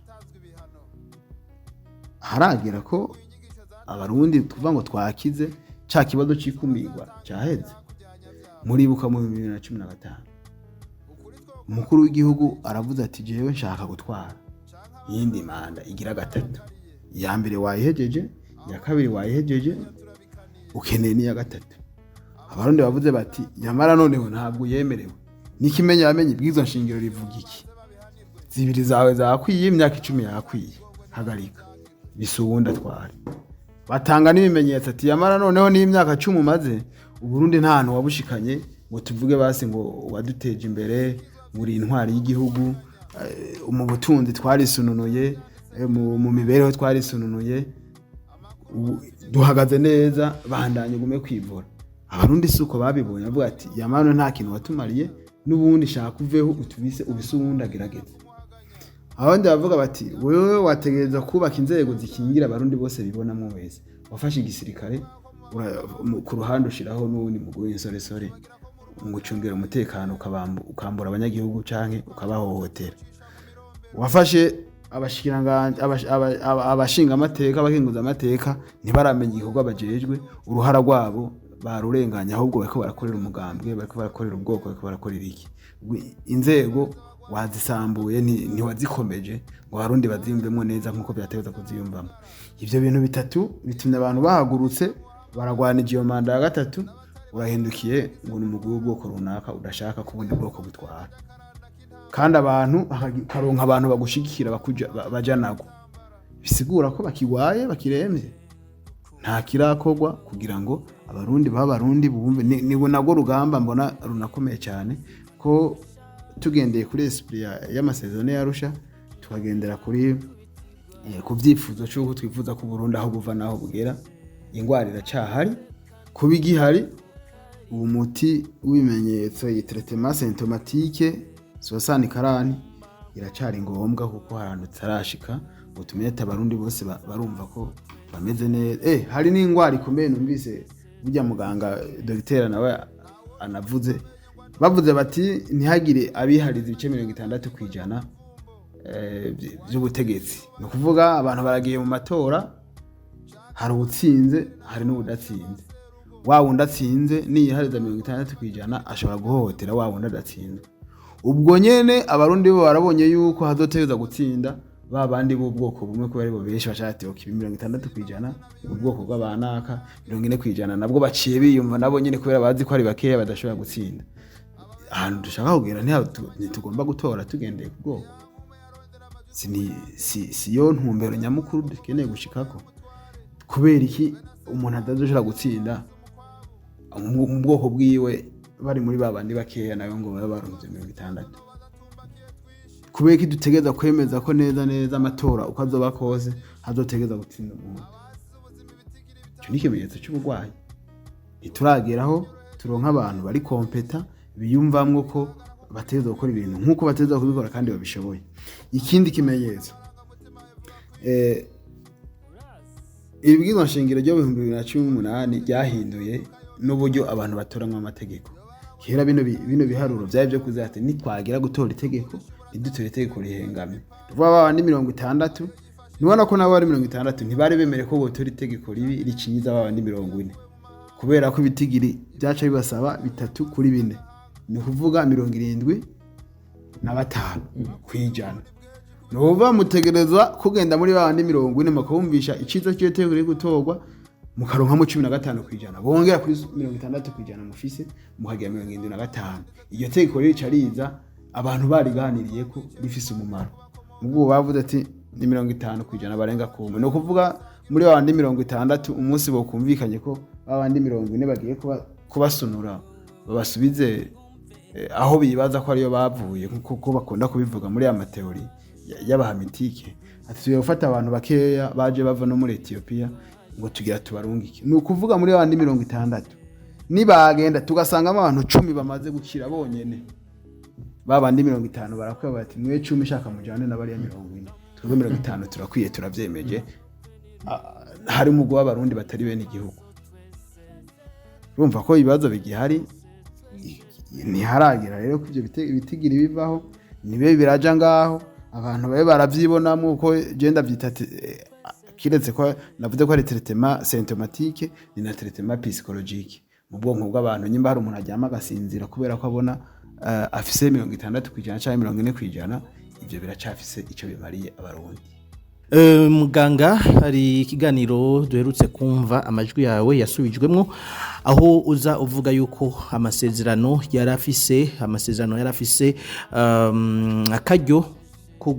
Haragera ko abarundi tuvuga ngo twakize ca kibazo cikumirwa cyaheze. Muribuka mu 2015 umukuru w'igihugu aravuze ati jewe nshaka gutwara yindi manda igira gatatu. Ya mbere wayihejeje, ya kabiri wayihejeje, ukeneye n'iya gatatu. Abarundi bavuze bati nyamara noneho ntabwo yemerewe. Nikimenya yamenye ibwizo nshingiro rivuga iki? Zibiri zawe zakwiye, imyaka 10 yakwiye, hagarika bisubunda twari. Batanga n'ibimenyetso ati yamara noneho ni imyaka 10 maze Uburundi nta hantu wabushikanye ngo tuvuge basi ngo waduteje imbere muri intwari y'igihugu, mu butunzi twarisununuye, mu mibereho twarisununuye, duhagaze neza, bandanye gume kwivura. Abarundi suko babibonye avuga ati yamano nta kintu watumariye, n'ubundi shaka uveho utubise ubisubunda gerageza. Abandi bavuga bati wewe wategereza kubaka inzego zikingira abarundi bose bibonamwe wese. Wafashe igisirikare ku ruhande ushiraho n'ubundi muguye insoresore ngo ucungire umutekano, ukambura abanyagihugu canke ukabahohotera. Wafashe abashinga amateka, abakenguza amateka ntibaramenye igikorwa bajejwe, uruhara rwabo barurenganya, ahubwo bariko barakorera umugambwe, bariko barakorera ubwoko, bariko barakorera iki. Inzego wazisambuye ntiwazikomeje ngo abarundi baziyumvemo neza nkuko byategeza kuziyumvamo. Ivyo bintu bitatu bitumye abantu bahagurutse baragwanije iyo manda ya gatatu. Urahindukiye ngo ni umugwi w'ubwoko runaka udashaka ko ubundi bwoko butwara, kandi abantu karonka abantu bagushigikira bajanago. Bisigura ko bakigwaye bakiremye nta kirakorwa kugira ngo abarundi b'abarundi bumve. Ni nago rugamba mbona runakomeye cyane, ko tugendeye kuri esprit y'amasezerano y'Arusha, tukagendera kuri ku byifuzo cyo twifuza ko Burundi aho buva naho bugera. Ingwara iracahari, kubigihari umuti w'ibimenyetso yitretema symptomatique sosani karani iracari ngombwa, kuko harandutse arashika ngo tumenye abarundi bose barumva ko bameze neza. Hari n'ingwara ikomeye numvise burya muganga Dr. nawe anavuze, bavuze bati ntihagire abihariza ibice 60% by'ubutegetsi. No kuvuga abantu baragiye mu matora, hari ubutsinze hari n'ubudatsinze. Wa wundi atsinze niyihariza 60% ashobora guhohotera wa wundi adatsinze. Ubwo nyene abarundi bo barabonye yuko hazotegeza gutsinda babandi b'ubwoko bumwe, ko bari bo benshi bashati okibi 60% ubwoko bw'abanaka 40% nabwo baciye biyumva nabo nyene kubera bazi ko ari bakeya badashobora gutsinda. Ahantu dushaka kugera ntitugomba gutora tugendeye ku bwoko. Si yo ntumbero nyamukuru dukeneye gushikako. Kubera iki umuntu adazoshobora gutsinda mu bwoko bwiwe bari muri babandi bakeya nayo ngo baba barunze 60%? Kubera iki dutegeza kwemeza ko neza amatora uko azoba kose hazotegeza gutsinda umuntu? Cyo ni ikimenyetso cy'ubugwayi. Iturageraho turonka abantu bari kompeta biyumvamwo ko bategeza gukora ibintu nkuko bategeza kubikora kandi babishoboye. Ikindi kimenyetso ibwirizwa nshingiro ryo 2018 ryahinduye n'uburyo abantu batoramwe amategeko. Kera bino biharuro byaje byo kuzate nitwagira gutora itegeko idutore itegeko rihengamye. Vuba babandi 60 nibona ko nabo bari 60 ntibari bemere ko botora itegeko ribi ricinyiza babandi 40, kubera ko ibitigiri byaca bibasaba 3 kuri 4, ni kuvuga 75 kwijana. Nova mutegerezwa kugenda muri babandi 40 makumvisha icizo cy'iteko riri gutorwa mukaronka mu 15 kwijana, bongera kuri 60 kwijana mufise muhagira 75. Iyo tegeko riri cariza abantu bari ganiriye ko rifise umumaro. Ubwo bavuze ati ni 50 kwijana barenga kumwe, no kuvuga muri babandi 60 umunsi bo kumvikanye ko babandi 40 bagiye kuba kubasunura babasubize aho bibaza ko ariyo bavuye kuko bakunda kubivuga muri amateori y'abahamitike ati tugiye gufata abantu bakeya baje bava no muri Ethiopia ngo tugira tubarungike ni ukuvuga muri abandi 60 nibagenda tugasangamo abantu 10 bamaze gukira bonyene babandi 50 barakwiye bati mwe 10 shaka mujane na bariya 40 twebwe 50 turakwiye turavyemeje hari umugwa w'abarundi batari bene igihugu urumva ko ibibazo bigihari ntiharagira rero ko ibyo bitigira bivaho nibe biraja ngaho abantu babe baravyibonamo uko genda vyita kiretse ko navuze ko ari traitement symptomatique ni na traitement psychologique mu bwonko bw'abantu nyimba hari umuntu aryama agasinzira kubera ko abona afise 60% cyangwa 40% ivyo biracafise ico bimariye abarundi. Muganga hari ikiganiro duherutse kumva amajwi yawe yasubijwemo aho uza uvuga yuko amasezerano yarafise akaryo ko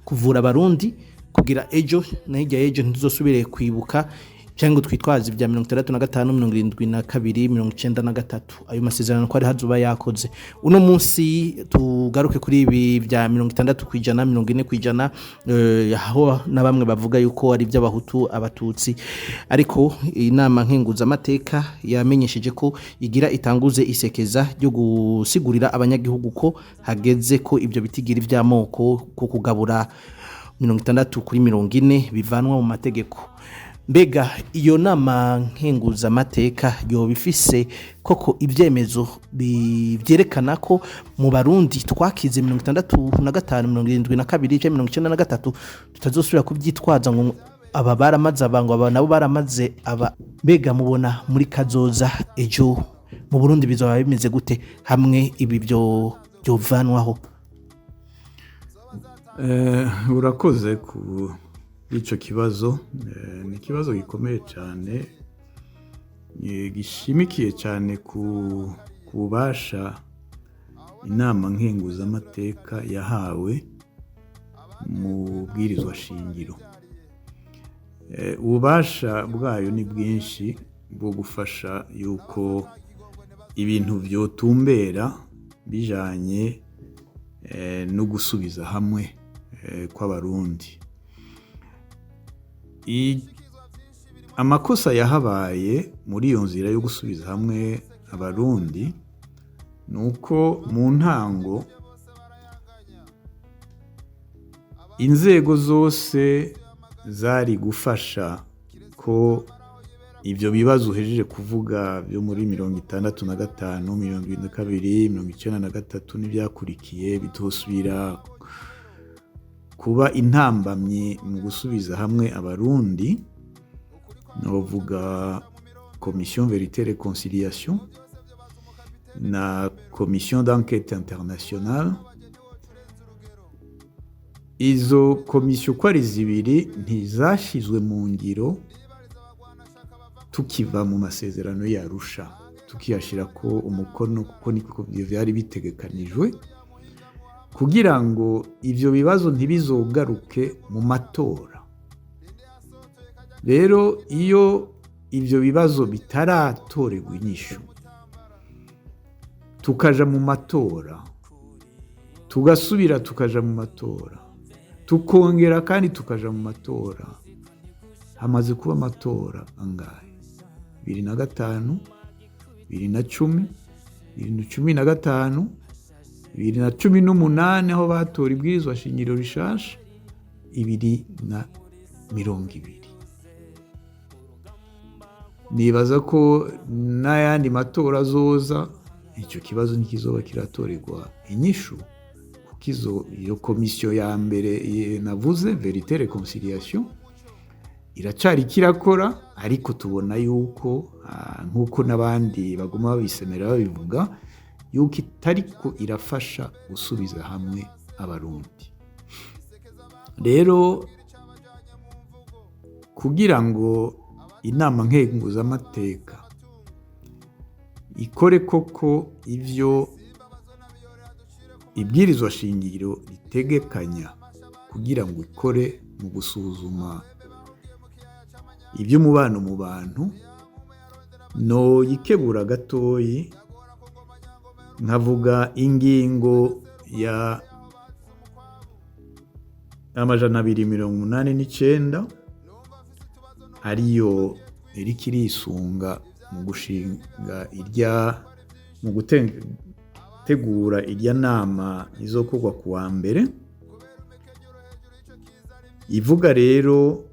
kuvura abarundi kugira ejo na hirya ejo ntizosubire kwibuka cyangwa twitwaza ibya 65 72 93 ayo masezerano ko ari hazuba yakoze uno munsi tugaruke kuri ibi bya 60% 40% aho na bamwe bavuga yuko ari by'abahutu abatutsi ariko inama nkenguza amateka yamenyesheje ko igira itanguze isekeza ryo gusigurira abanyagihugu ko hageze ko ibyo bitigira ivy'amoko ko kugabura 60 kuri 40 bivanwa mu mategeko. Mbega iyo nama nkenguza amateka yo bifise koko ibyemezo byerekana ko mu Barundi twakize 65 72 93 tutazosubira kubyitwaza ngo aba baramaze abango aba nabo baramaze aba. Mbega mubona muri kazoza ejo mu Burundi bizoba bimeze gute hamwe ibi byo vanwaho? Urakoze ku ico kibazo ni ikibazo gikomeye cyane gishimikiye cyane ku bubasha inama nkenguza amateka yahawe mu bwirizwa shingiro. Ububasha bwayo ni bwinshi bwo gufasha yuko ibintu byotumbera bijanye no gusubiza hamwe kw'abarundi. Amakosa yahabaye muri iyo nzira yo gusubiza hamwe abarundi nuko mu ntango inzego zose zari gufasha ko ibyo bibazo uhejeje kuvuga byo muri 65 72 93 n'ibyakurikiye bitosubira kuba intambamye mu gusubiza hamwe abarundi. Novuga Commission Vérité Réconciliation na Commission d'enquête internationale. Izo komisiyo ko ari zibiri ntizashizwe mu ngiro tukiva mu masezerano y'Arusha tukiyashira ko umukono kuko niko byari bitegekanijwe kugira ngo ivyo bibazo ntibizogaruke mu matora. Rero iyo ivyo bibazo bitaratorerwa inyishu tukaja mu matora tugasubira tukaja mu matora tukongera kandi tukaja mu matora, hamaze kuba amatora angahe 2005 2010 2015 2018 aho batora ibwirizwa shingiro rishasha 2020. Nibaza ko n'ayandi matora azoza icyo kibazo ntikizoba kiratorerwa inyishu kuko iyo komisiyo ya mbere navuze Vérité Réconciliation iracari kirakora, ariko tubona yuko nk'uko n'abandi baguma babisemera babivuga yuko itariko irafasha gusubiza hamwe abarundi. Rero kugira ngo inama nkenguza amateka ikore koko ivyo ibwirizwa shingiro ritegekanya kugira ngo ikore mu gusuzuma iby'umubano mu bantu, noyikebura gatoyi nkavuga ingingo ya 289 ariyo iriko irisunga mu gushinga mu gutegura irya nama izokorwa ku wa mbere, ivuga rero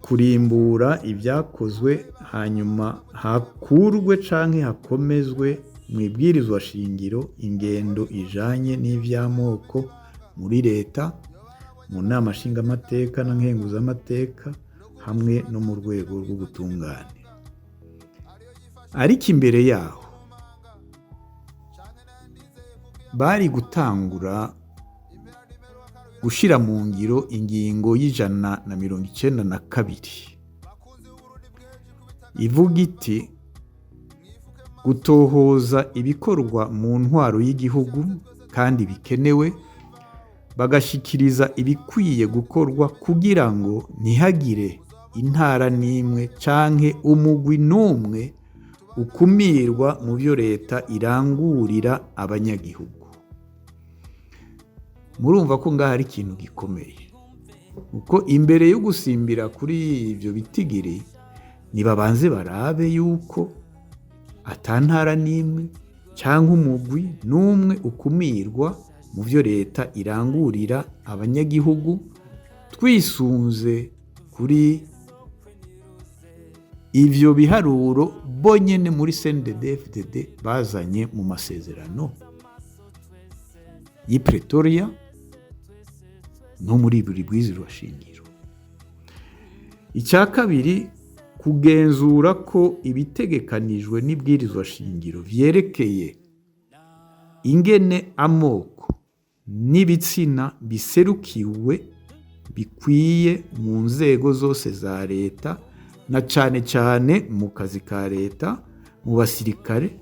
kurimbura ibyakozwe hanyuma hakurwe canke hakomezwe mu ibwirizwa shingiro ingendo ijanye n'ivy'amoko muri leta, mu nama nshingamateka na nkenguzamateka hamwe no mu rwego rw'ubutungane. Ariko imbere yaho bari gutangura gushira mu ngiro ingingo y'192 ivuga iti gutohoza ibikorwa mu ntwaro y'igihugu kandi bikenewe, bagashikiriza ibikwiye gukorwa kugira ngo ntihagire intara n'imwe canke umugwi n'umwe ukumirwa mu byo leta irangurira abanyagihugu. Murumva ko ngaho ari ikintu gikomeye, kuko imbere yo gusimbira kuri ibyo bitigiri nibabanze barabe yuko atantara n'imwe cyangwa umugwi n'umwe ukumirwa mu byo leta irangurira abanyagihugu, twisunze kuri ivyo biharuro bonyene muri CNDD-FDD bazanye mu masezerano y'i Pretoria no muri buri bwizirwa shingiro. Icya kabiri, kugenzura ko ibitegekanijwe n'ibwirizwa shingiro vyerekeye ingene amoko n'ibitsina biserukiwe bikwiye mu nzego zose za leta, na cane cane mu kazi ka leta, mu basirikare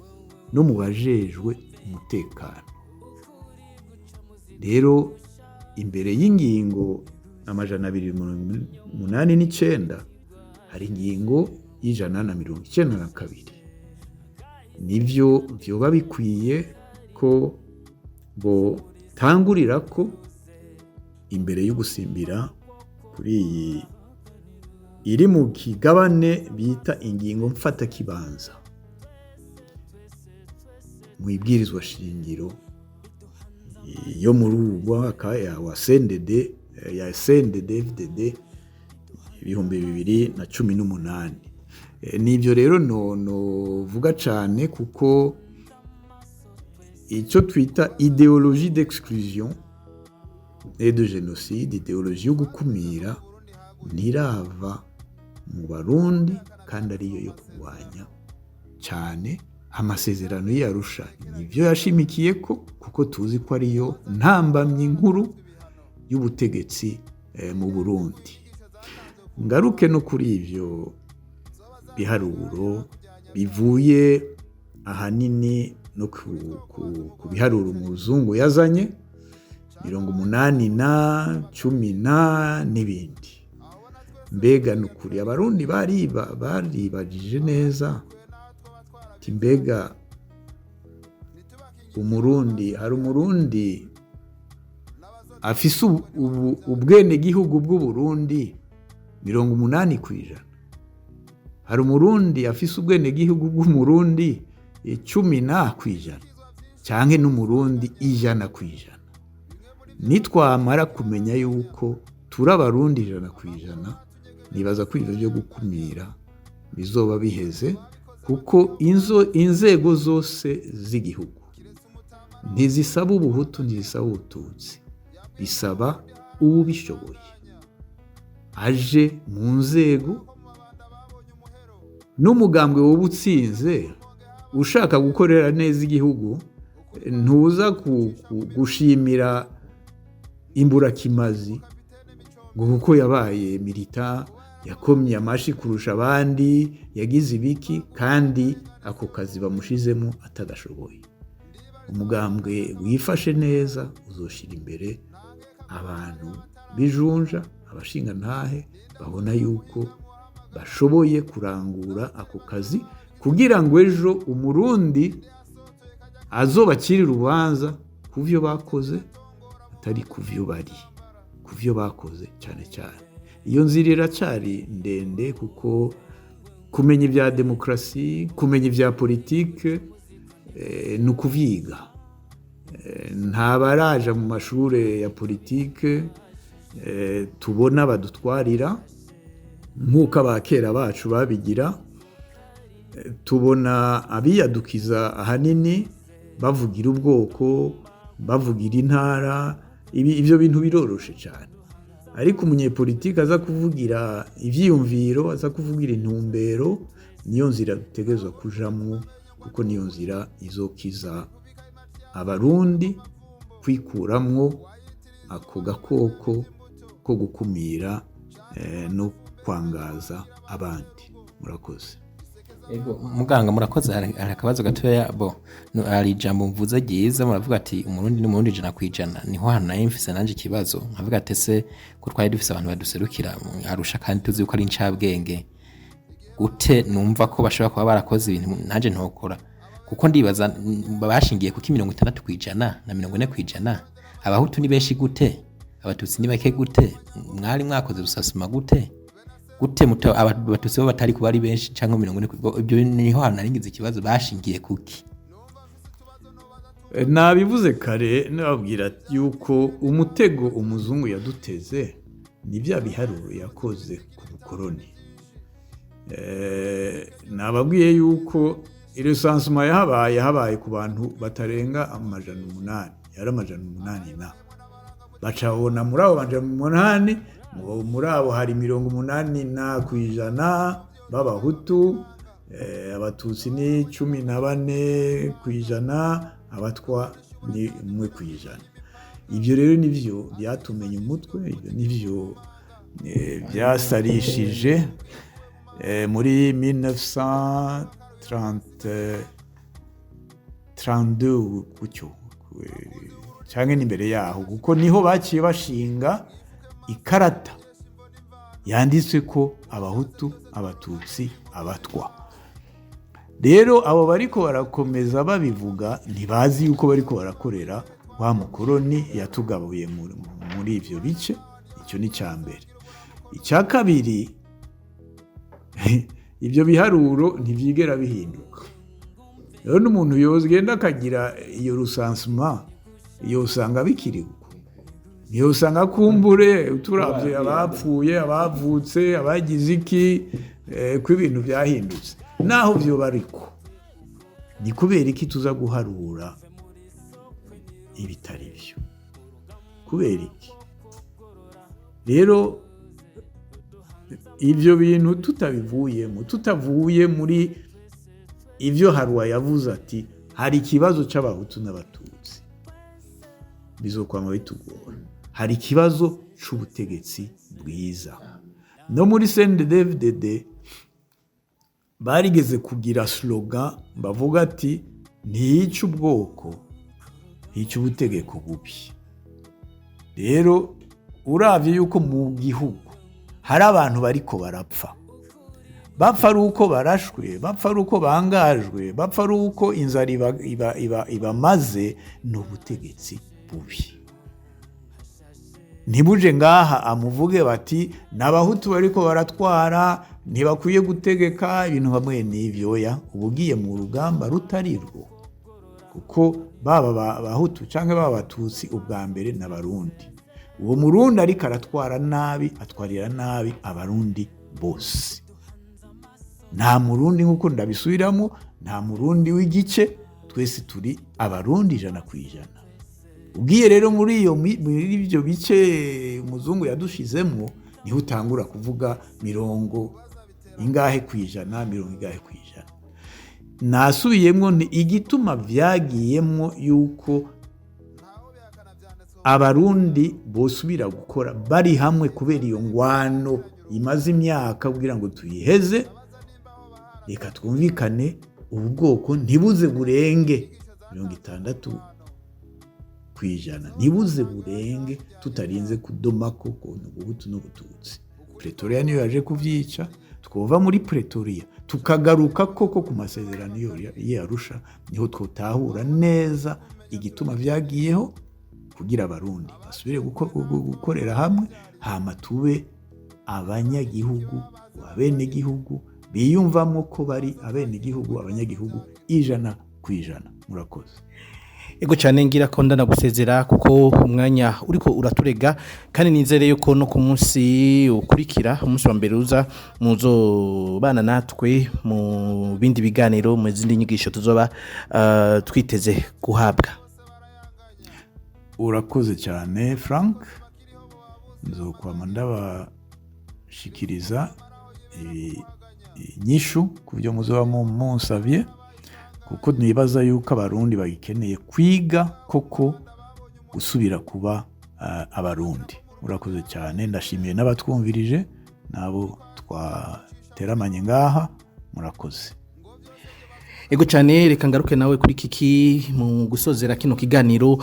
no mu bajejwe umutekano. Rero imbere y'ingingo 289 hari ingingo y'192 nivyo vyoba bikwiye ko botangurira ko imbere yo gusimbira kuri iyi iri mu kigabane bita ingingo mfata kibanza mu ibwirizwa shingiro yo muri ubwaka wa CNDD-FDD 2018. Nivyo rero no vuga cane kuko icyo twita idéologie d'exclusion et de génocide, idéologie yo gukumira, ntirava mu Barundi kandi ariyo yo kurwanya cyane amasezerano y'Arusha. Nivyo yashimikiye ko kuko tuzi ko ariyo ntambamye inkuru y'ubutegetsi mu Burundi. Ngaruke no kuri ivyo biharuro bivuye ahanini no ku biharuro umuzungu yazanye 80 na 10 n'ibindi. Mbega nukuri abarundi baribagije neza ati mbega hari umurundi afise ubwene gihugu bw'Uburundi 80%, hari umurundi afise ubwene gihugu bw'Umurundi 10% canke n'umurundi 100%. Nitwamara kumenya yuko turi abarundi 100%, nibaza ko ivyo byo gukumira bizoba biheze, kuko inzego zose z'igihugu ntizisaba ubuhutu, ntizisaba ubututsi, bisaba ubishoboye aje mu nzego, n'umugambwe w'ubutsinze ushaka gukorera neza igihugu ntuza gushimira imburakimazi ngo kuko yabaye milita, yakomye amashi kurusha abandi, yagize ibiki, kandi ako kazi bamushizemo atagashoboye. Umugambwe wifashe neza uzoshira imbere abantu bijunja, abashinga ntahe babona yuko bashoboye kurangura ako kazi kugira ngo ejo umurundi azobacire urubanza ku byo bakoze atari ku byo bari ku byo bakoze cyane cyane. Iyo nzira iracyari ndende kuko kumenya ibya demokarasi, kumenya ibya politike ni ukuvyiga. Nta baraja mu mashuri ya politike tubona badutwarira nk'uko abakera bacu babigira. Tubona abiyadukiza ahanini bavugira ubwoko, bavugira intara, ibyo bintu biroroshe cyane. Ariko umunyepolitike aza kuvugira ivyiyumviro, aza kuvugira intumbero, niyo nzira dutegerezwa kujamwo, kuko niyo nzira izokiza abarundi kwikuramwo ako gakoko ko gukumira no kwangaza abandi. Murakoze. Ego muganga murakoze. Hari akabazo gatoya hari ijambo mvuze ryiza, muravuga ati umurundi ni umurundi ijana kwijana. Niho hanaye mfise nanje ikibazo nkavuga ati ese ko twari dufise abantu baduserukira Arusha kandi tuzi ko ari incabwenge, gute numva ko bashobora kuba barakoze ibintu nanje ntokora? Kuko ndibaza bashingiye kuko 60% na 40%. Abahutu ni benshi gute? Abatutsi ni bake gute? Mwari mwakoze rusasuma gute? Gute abatutsi bo batari kuba ari benshi cyangwa 40? Ibyo niho hanaringize ikibazo bashingiye kuki? Nabivuze kare nababwira yuko umutego umuzungu yaduteze ni bya biharuro yakoze ku bukoroni. Nababwiye yuko iresansuma yahabaye ku bantu batarenga 800, yari 800 na bacabona muri abo 800, muri abo hari 80% b'abahutu, abatutsi ni 14%, abatwa ni 1%. Ibyo rero nivyo byatumenye umutwe, ibyo nivyo byasarishije muri 1932 kucyo cyangwa n'imbere yaho, kuko niho baciye bashinga ikarata yanditswe ko abahutu, abatutsi, abatwa. Rero abo bariko barakomeza babivuga ntibazi yuko bariko barakorera wa mukoroni yatugabuye muri ivyo bice. Icyo ni cyambere. Icya kabiri, ibyo biharuro ntivyigera bihinduka. Rero n'umuntu yogenda akagira iyo rusansuma yosanga bikiri uko. Niyo usanga kumbure uturavye abapfuye, abavutse, abagize iki, ko ibintu byahindutse. Naho byo bariko ni kubera iki tuza guharura ibitari byo? Kubera iki? Rero ibyo bintu tutavuye muri ibyo Haruwa yavuze ati hari ikibazo c'abahutu n'abatutsi, bizokwama bitugora. Hari ikibazo c'ubutegetsi bwiza. No muri CNDD-FDD barigeze kugira slogan bavuga ati ntiyica ubwoko, ntiyica ubutegeko bubi. Rero uravye yuko mu gihugu hari abantu bariko barapfa, bapfa ari uko barashwe, bapfa ari uko bangajwe, bapfa ari uko inzara ibamaze, ni ubutegetsi bubi. Ntibuje ngaha amuvuge bati n'abahutu bariko baratwara, ntibakwiye gutegeka ibintu bamwe n'ivyoya. Ubugiye mu rugamba rutari rwo, kuko baba abahutu canke baba abatutsi ubwa mbere n'abarundi. Uwo murundi ariko aratwara nabi, atwarira nabi abarundi bose. Nta murundi nk'uko ndabisubiramo, nta murundi w'igice, twese turi abarundi 100%. Ugiye rero muri ibyo bice umuzungu yadushizemo, niho utangura kuvuga 20%, 20%. Nasubiyemo ni igituma vyagiyemo yuko abarundi bosubira gukora bari hamwe kubera iyo ngwano imaze imyaka kugira ngo tuyiheze. Reka twumvikane, ubu bwoko ntibuze burenge 60%, ntibuze burenge, tutarinze kudoma koko n'ubuhutu n'ubututsi. Pretoria niyo yaje kuvyica, twova muri Pretoria tukagaruka koko ku masezerano y'Arusha, niho twotahura neza igituma vyagiyeho, kugira abarundi basubire gukorera hamwe, hama tube abanyagihugu, abenegihugu biyumvamwo ko bari abenegihugu, abanyagihugu 100%. Murakoze. Ego cyane ngira ko ndanagusezera kuko umwanya uriko uraturega, kandi nizere yuko no ku munsi ukurikira, umunsi wa mbere uza muzobana natwe mu bindi biganiro, mu zindi nyigisho tuzoba twiteze guhabwa. Urakoze cyane Frank, nzokwama ndabashikiriza inyishu ku byo muzoba munsavye, kuko nibaza yuko abarundi bagikeneye kwiga koko gusubira kuba abarundi. Urakoze cyane, ndashimiye n'abatwumvirije nabo twateramanye ngaha, murakoze. Ego cyane, reka ngaruke nawe kuri kiki mu gusozera kino kiganiro.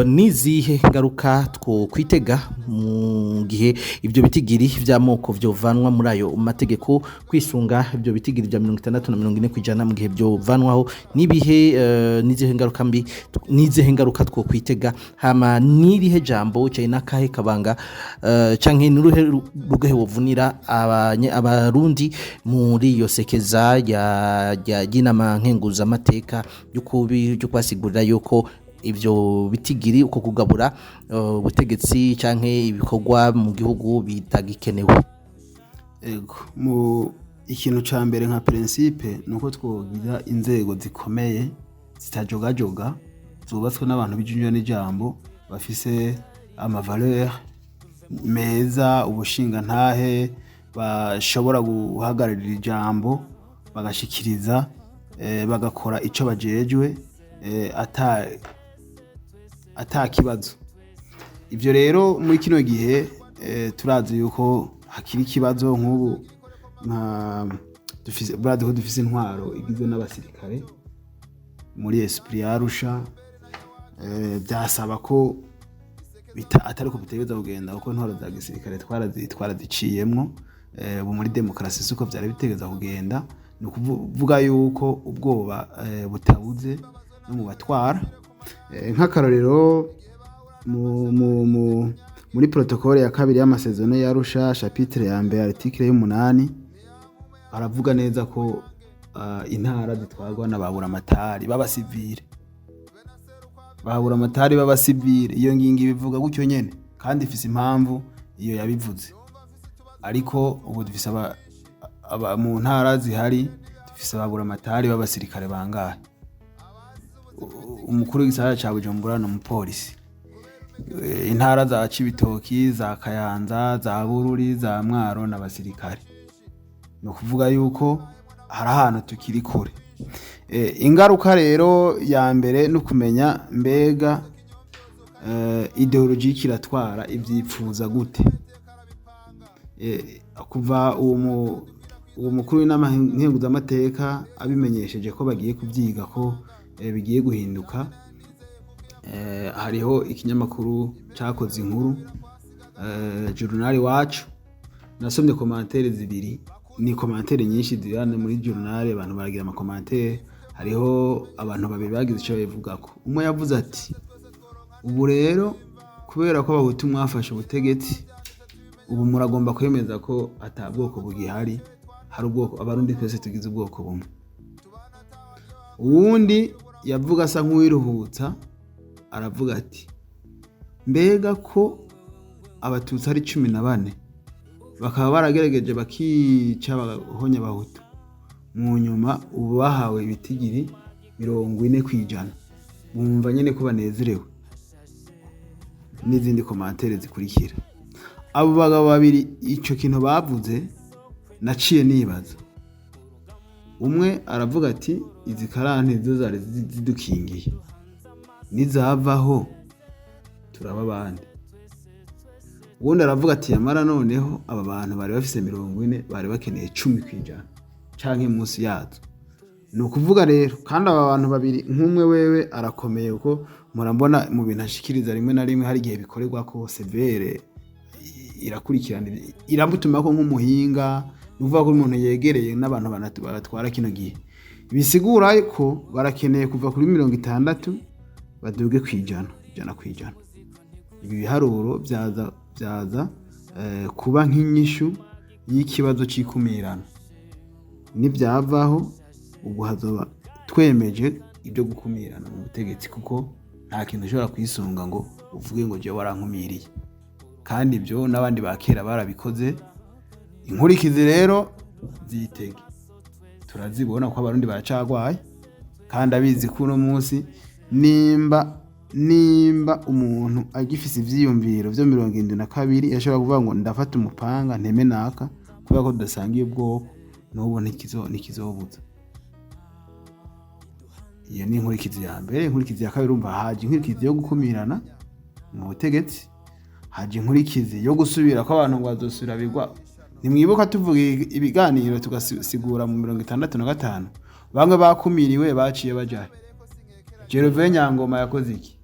Nizihe ngaruka two kwitega mu gihe ibyo bitigiri vy'amoko vyovanwa muri ayo mategeko, kwisunga ibyo bitigiri vya 60 na 40% mu gihe vyovanwaho, nibihe nizihe ngaruka mbi, nizihe ngaruka two kwitega, hama nirihe jambo cyayi nakahe kabanga canke nuruhe rugehe wovunira abarundi muri iyo sekeza ya ginama nkenguza amateka yo kwasigurira yuko ivyo bitigiri uko kugabura ubutegetsi canke ibikorwa mu gihugu bitagikenewe. Ego mu ikintu ca mbere nka principe nuko twogira inzego zikomeye zitajogajoga, zubatswe n'abantu bijunjwe n'ijambo, bafise amavaleur meza, ubushinga ntahe, bashobora guhagararira ijambo, bagashikiriza bagakora ico bajejwe ata kibazo. Ivyo rero muri kino gihe turazi yuko hakiri kibazo nk'ubu dufise intwaro igizwe n'abasirikare muri esprit y'Arusha, byasaba ko atari ko bitegeza kugenda, kuko intwaro za gisirikare twaraziciyemwo, ubu muri demokarasi suko byari bitegeza kugenda. Ni ukuvuga yuko ubwoba butabuze no mu batwara. Nk'akarorero muri protokole ya 2 y'amasezerano y'Arusha, chapitre ya mbere article y'8, aravuga neza ko intara zitwarwa n'ababuramatari b'abasivile, baburamatari b'abasivile. Iyo ngingi bivuga gutyo nyene, kandi ifise impamvu iyo yabivuze. Ariko ubu dufise mu ntara zihari dufise ababuramatari b'abasirikare bangahe. Umukuru w'igisagara ca Bujumbura no mupolisi. Intara za Cibitoki, za Kayanza, za Bururi, za Mwaro n'abasirikare. No kuvuga yuko hari ahantu tukiri kure. Ingaruka rero ya mbere no kumenya mbega ideology kiratwara ivyipfuza gute. Kuva uwo mukuru w'inama nkenguza amateka abimenyesheje ko bagiye kubyiga ko bigiye guhinduka, hariho ikinyamakuru cyakoze inkuru, journal wacu, nasomye commentaire zibiri, ni commentaire nyinshi zirana muri journal, abantu baragira ama commentaire. Hariho abantu babiri bagize icyo bivuga ko. Umwe yavuze ati ubu rero kubera ko abahutu mwafashe ubutegetsi, ubu muragomba kwemeza ko atabwoko bugihari, hari ubwoko, abarundi twese tugize ubwoko bumwe. Uwundi yavuga asa nk'uwiruhutsa, aravuga ati mbega ko abatutsi ari 14 bakaba baragerageje bakica bahonya abahutu, mu nyuma ubu bahawe ibitigiri 40%, bumva nyene ko banezerewe. N'izindi commentaire zikurikira. Abo bagabo babiri ico kintu bavuze naciye nibaza. Umwe aravuga ati izi karante zo zari zidukingiye, nizavaho turaba abandi. Uwundi aravuga ati yamara noneho aba bantu bari bafise 40 bari bakeneye 10% canke munsi yazo. Ni ukuvuga rero, kandi aba bantu babiri nk'umwe wewe arakomeye, uko murambona mu bintu ashikiriza rimwe na rimwe hari igihe bikorerwa ko severe irakurikirana, iramutuma ko nk'umuhinga nuvuga ko umuntu yegereye n'abantu batwara kino gihe bisigura ko barakeneye kuva kuri 60 baduge kwijana kwijana. Ibi biharuro byaza kuba nk'inyishu y'ikibazo c'ikumirana nibyavaho ubwo hazoba twemeje ibyo gukumirana mu butegetsi kuko nta kintu ushobora kwisunga ngo uvuge ngo je warankumiriye kandi ibyo n'abandi bakera barabikoze. Inkurikizi rero zitege turazibona ko abarundi baracagwaye kandi abizi kuno munsi nimba umuntu agifise ivyiyumviro vyo 72 yashobora kuvuga ngo ndafata umupanga nteme naka kubera ko tudasangiye ubwoko n'ubu ntikizobuza. Iyo ni inkurikizi ya mbere. Inkurikizi ya kabiri urumva haje inkurikizi yo gukumirana mu butegetsi, haje inkurikizi yo gusubira ko abantu ngo bazosubira bigwa. Nimwibuka tuvuga ibiganiro tugasigura mu 65 bamwe bakumiriwe baciye bajahe. Gervais Nyangoma yakoze iki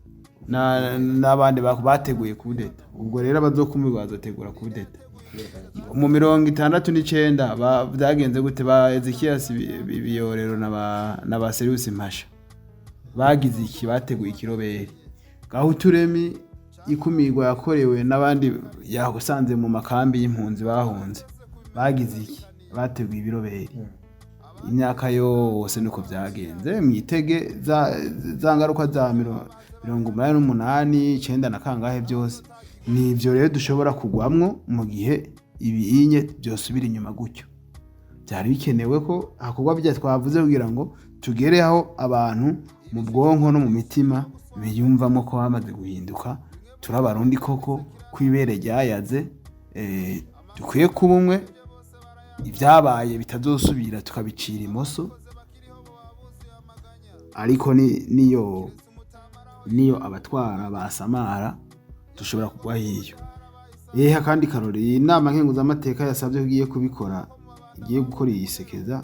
n'abandi bateguye kudeta. Ubwo rero abazokumirwa bazotegura kudeta mu 69 byagenze gute ba Ezekias Biyorero na Serius Mpasha bagize iki bateguye ikiroberi. Gahuturemi ikumirwa yakorewe n'abandi yasanze mu makambi y'impunzi bahunze bagize iki bateguye ibiroberi. Imyaka yose nuko byagenze mwitege za ngaruka za 88 9 na kangahe byose nivyo rero dushobora kugwamwo mu gihe ibinye byosubira inyuma gutyo. Byari bikenewe ko hakogwa bya twavuze kugira ngo tugere aho abantu mu bwonko no mu mitima biyumvamo ko bamaze guhinduka turabarundi koko kwibere ryayaze. Dukwiye kuba umwe ibyabaye bitazosubira tukabicira imoso ariko niyo abatwara basamara dushobora kugwa hiyo. Kandi karori inama nkenguzamateka yasabye kugiye kubikora igiye gukora iyisekeza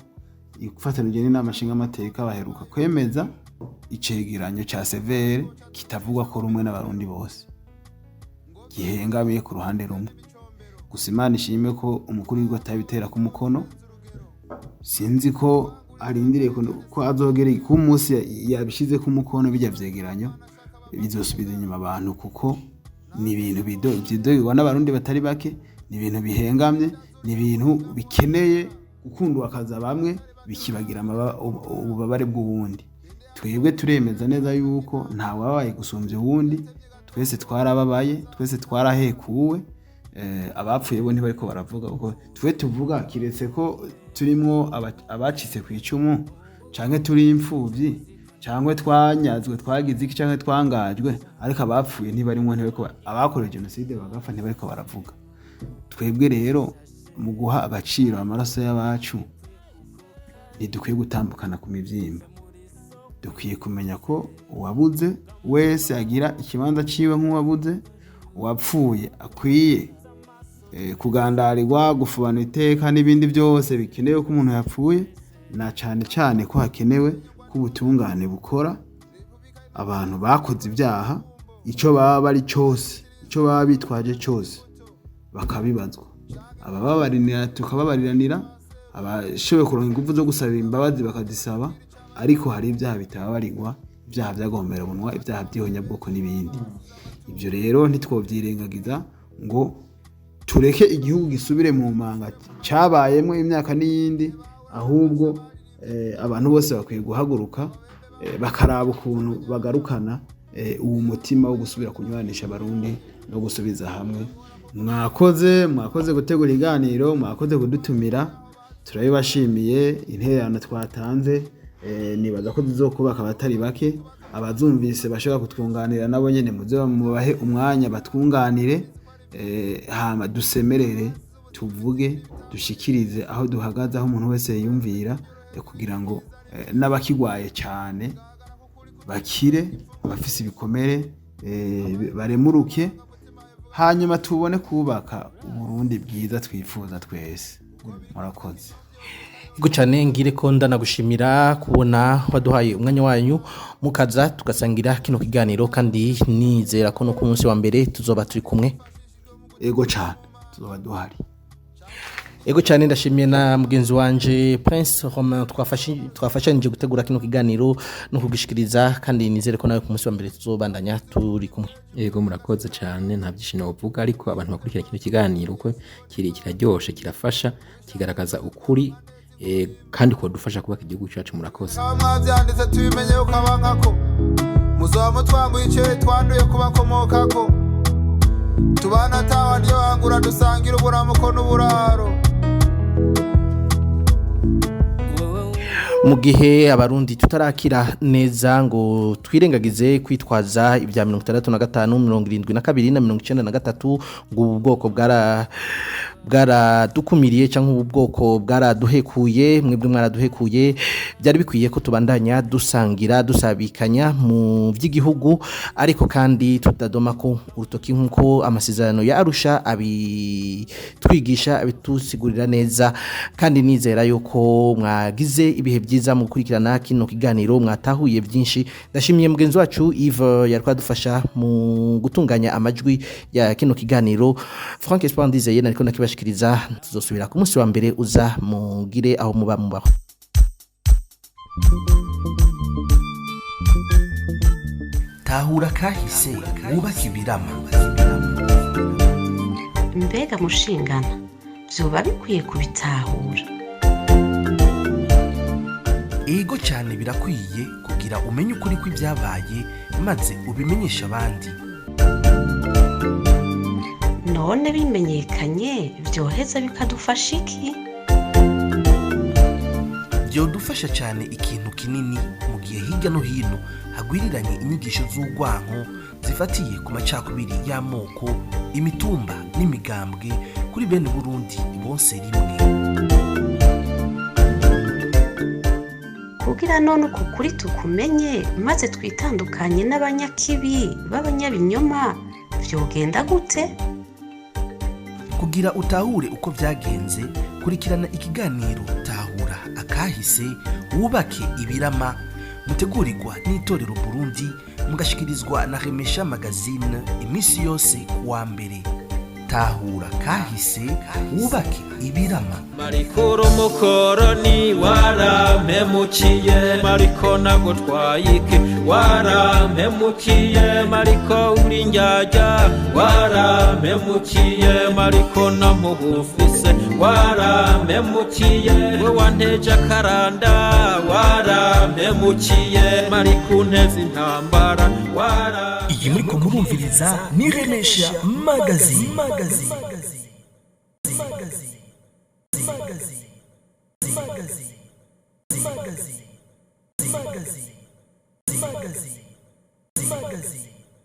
ifatanyije n'inama nshinga amateka baheruka kwemeza icegeranyo ca severe kitavugwa ko rumwe n'abarundi bose gihengamiye ku ruhande rumwe. Gusa Imana ishime ko umukuru w'igihugu atabitera ku mukono. Sinzi ko arindiriye ko azogera ku munsi yabishize ku mukono bijya vyegeranyo bizosubiza inyuma abantu kuko ni ibintu bidogerwa n'abarundi batari bake, ni ibintu bihengamye, ni ibintu bikeneye gukundwa akaza bamwe bikibagira ububabare bw'uwundi. Twebwe turemeza neza yuko nta wabaye gusumvya uwundi, twese twarababaye, twese twarahekuwe. Abapfuye bo ntibariko baravuga kuko twe tuvuga kiretse ko turimo abacitse ku icumu canke turi imfuvyi canke twanyazwe twagize iki canke twangajwe ariko abapfuye ntibarimo ntibariko abakoreje genocide bagafa ntibariko baravuga. Twebwe rero mu guha agaciro amaraso y'abacu ntidukwiye gutambukana ku mivyimba. Dukwiye kumenya ko uwabuze wese agira ikibanza ciwe nk'uwabuze, uwapfuye akwiye kugandarirwa, gufubana iteka n'ibindi byose bikenewe ko umuntu yapfuye, na cyane ko hakenewe ko ubutungane bukora abantu bakoze ibyaha icyo baba bari cyose, icyo baba bitwaje cyose bakabibazwa. Abababarinira tukababariranira, abashoboye kuronka ingufu zo gusabira imbabazi bakadisaba, ariko hari ibyaha bitababarirwa, ibyaha byagombera bunwa, ibyaha by'ihonyabwoko n'ibindi. Ibyo rero ntitwovyirengagiza ngo tureke igihugu gisubire mu manga cyabayemo imyaka n'iyindi, ahubwo abantu bose bakwiye guhaguruka bakaraba ukuntu bagarukana uwo mutima wo gusubira kunywanisha abarundi no gusubiza hamwe. Mwakoze gutegura iganiro, mwakoze kudutumira, turabibashimiye. Intererano twatanze nibaza ko zizokubaka abatari bake. Abazumvise bashaka kutwunganira nabo nyene mubahe umwanya batwunganire, hama dusemerere, tuvuge, dushikirize aho duhagaze, aho umuntu wese yumvira, kugira ngo n'abakigwaye cyane bakire, abafise ibikomere baremuruke, hanyuma tubone kubaka Uburundi bwiza twifuza twese. Murakoze. Gucane ngire ko ndanagushimira kubona waduhaye umwanya wanyu mukaza tugasangira kino kiganiro, kandi nizera ko no ku munsi wa mbere tuzoba turi kumwe. Ego cyane tuzoba duhari. Ego cyane ndashimiye na mugenzi wanje Prince Romain twafashanyije gutegura kino kiganiro no kugishikiriza kandi nizere ko nawe ku munsi wa mbere tuzobandanya turi kumwe. Yego murakoze cyane nta byishimo uvuga ariko abantu bakurikira kino kiganiro uko kiraryoshe kirafasha kigaragaza ukuri kandi ko dufasha kubaka igihugu cyacu murakoze. Mwavyanditse tubimenye ukabankako muzoba twambuye ice twanduye kubakomokako tubana tawa ndiyo hangura dusangira uburamuko n'uburaro. Mu gihe abarundi tutarakira neza ngo twirengagize kwitwaza ibya 65 72 na 93 ngo ubwoko bwaradukumiriye cyangwa ubwoko bwaraduhekuye mwebwe mwaraduhekuye byari bikwiye ko tubandanya dusangira dusabikanya mu by'igihugu ariko kandi tutadoma ko urutoki nkuko amasezerano ya Arusha abitwigisha abitusigurira neza kandi nizera yuko mwagize ibihe byiza mu gukurikirana kino kiganiro mwatahuye byinshi. Ndashimiye mugenzi wacu Yves yariko adufasha mu gutunganya amajwi ya kino kiganiro. Frank Espoir ndizeye nariko nakibashikiriza tuzosubira ku munsi wa mbere uza mugire aho muba mubaho. Tahura kahise wubaka ibirama. Mbega mushingana byoba bikwiye kubitahura. Ego cyane birakwiye kugira umenye ukuri kw'ibyabaye maze ubimenyesha abandi. None bimenyekanye byoheza bikadufasha iki? Byodufasha cyane ikintu kinini mu gihe hirya no hino hagwiriranye inyigisho z'urwanko zifatiye ku macakubiri y'amoko, imitumba n'imigambwe kuri bene Burundi bonse rimwe. Kugira none uko kuri tukumenye maze twitandukanye n'abanyakibi b'abanyabinyoma vyogenda gute? Kugira utahure uko byagenze kurikirana ikiganiro Tahura akahise wubake ibirama mutegurirwa n'itorero Burundi mugashikirizwa na Remesha Magazine imisi yose kuwa mbere. Tahura kahise wubake ibirama. Marikuru mukoroni warampemukiye mariko nagutwayike warampemukiye mariko uri njyajya warampemukiye mariko namubufise warampemukiye we wanteje akaranda warampemukiye mariko nteze intambara iyi muriko murumviriza ni Remesha Magazine. Magazine.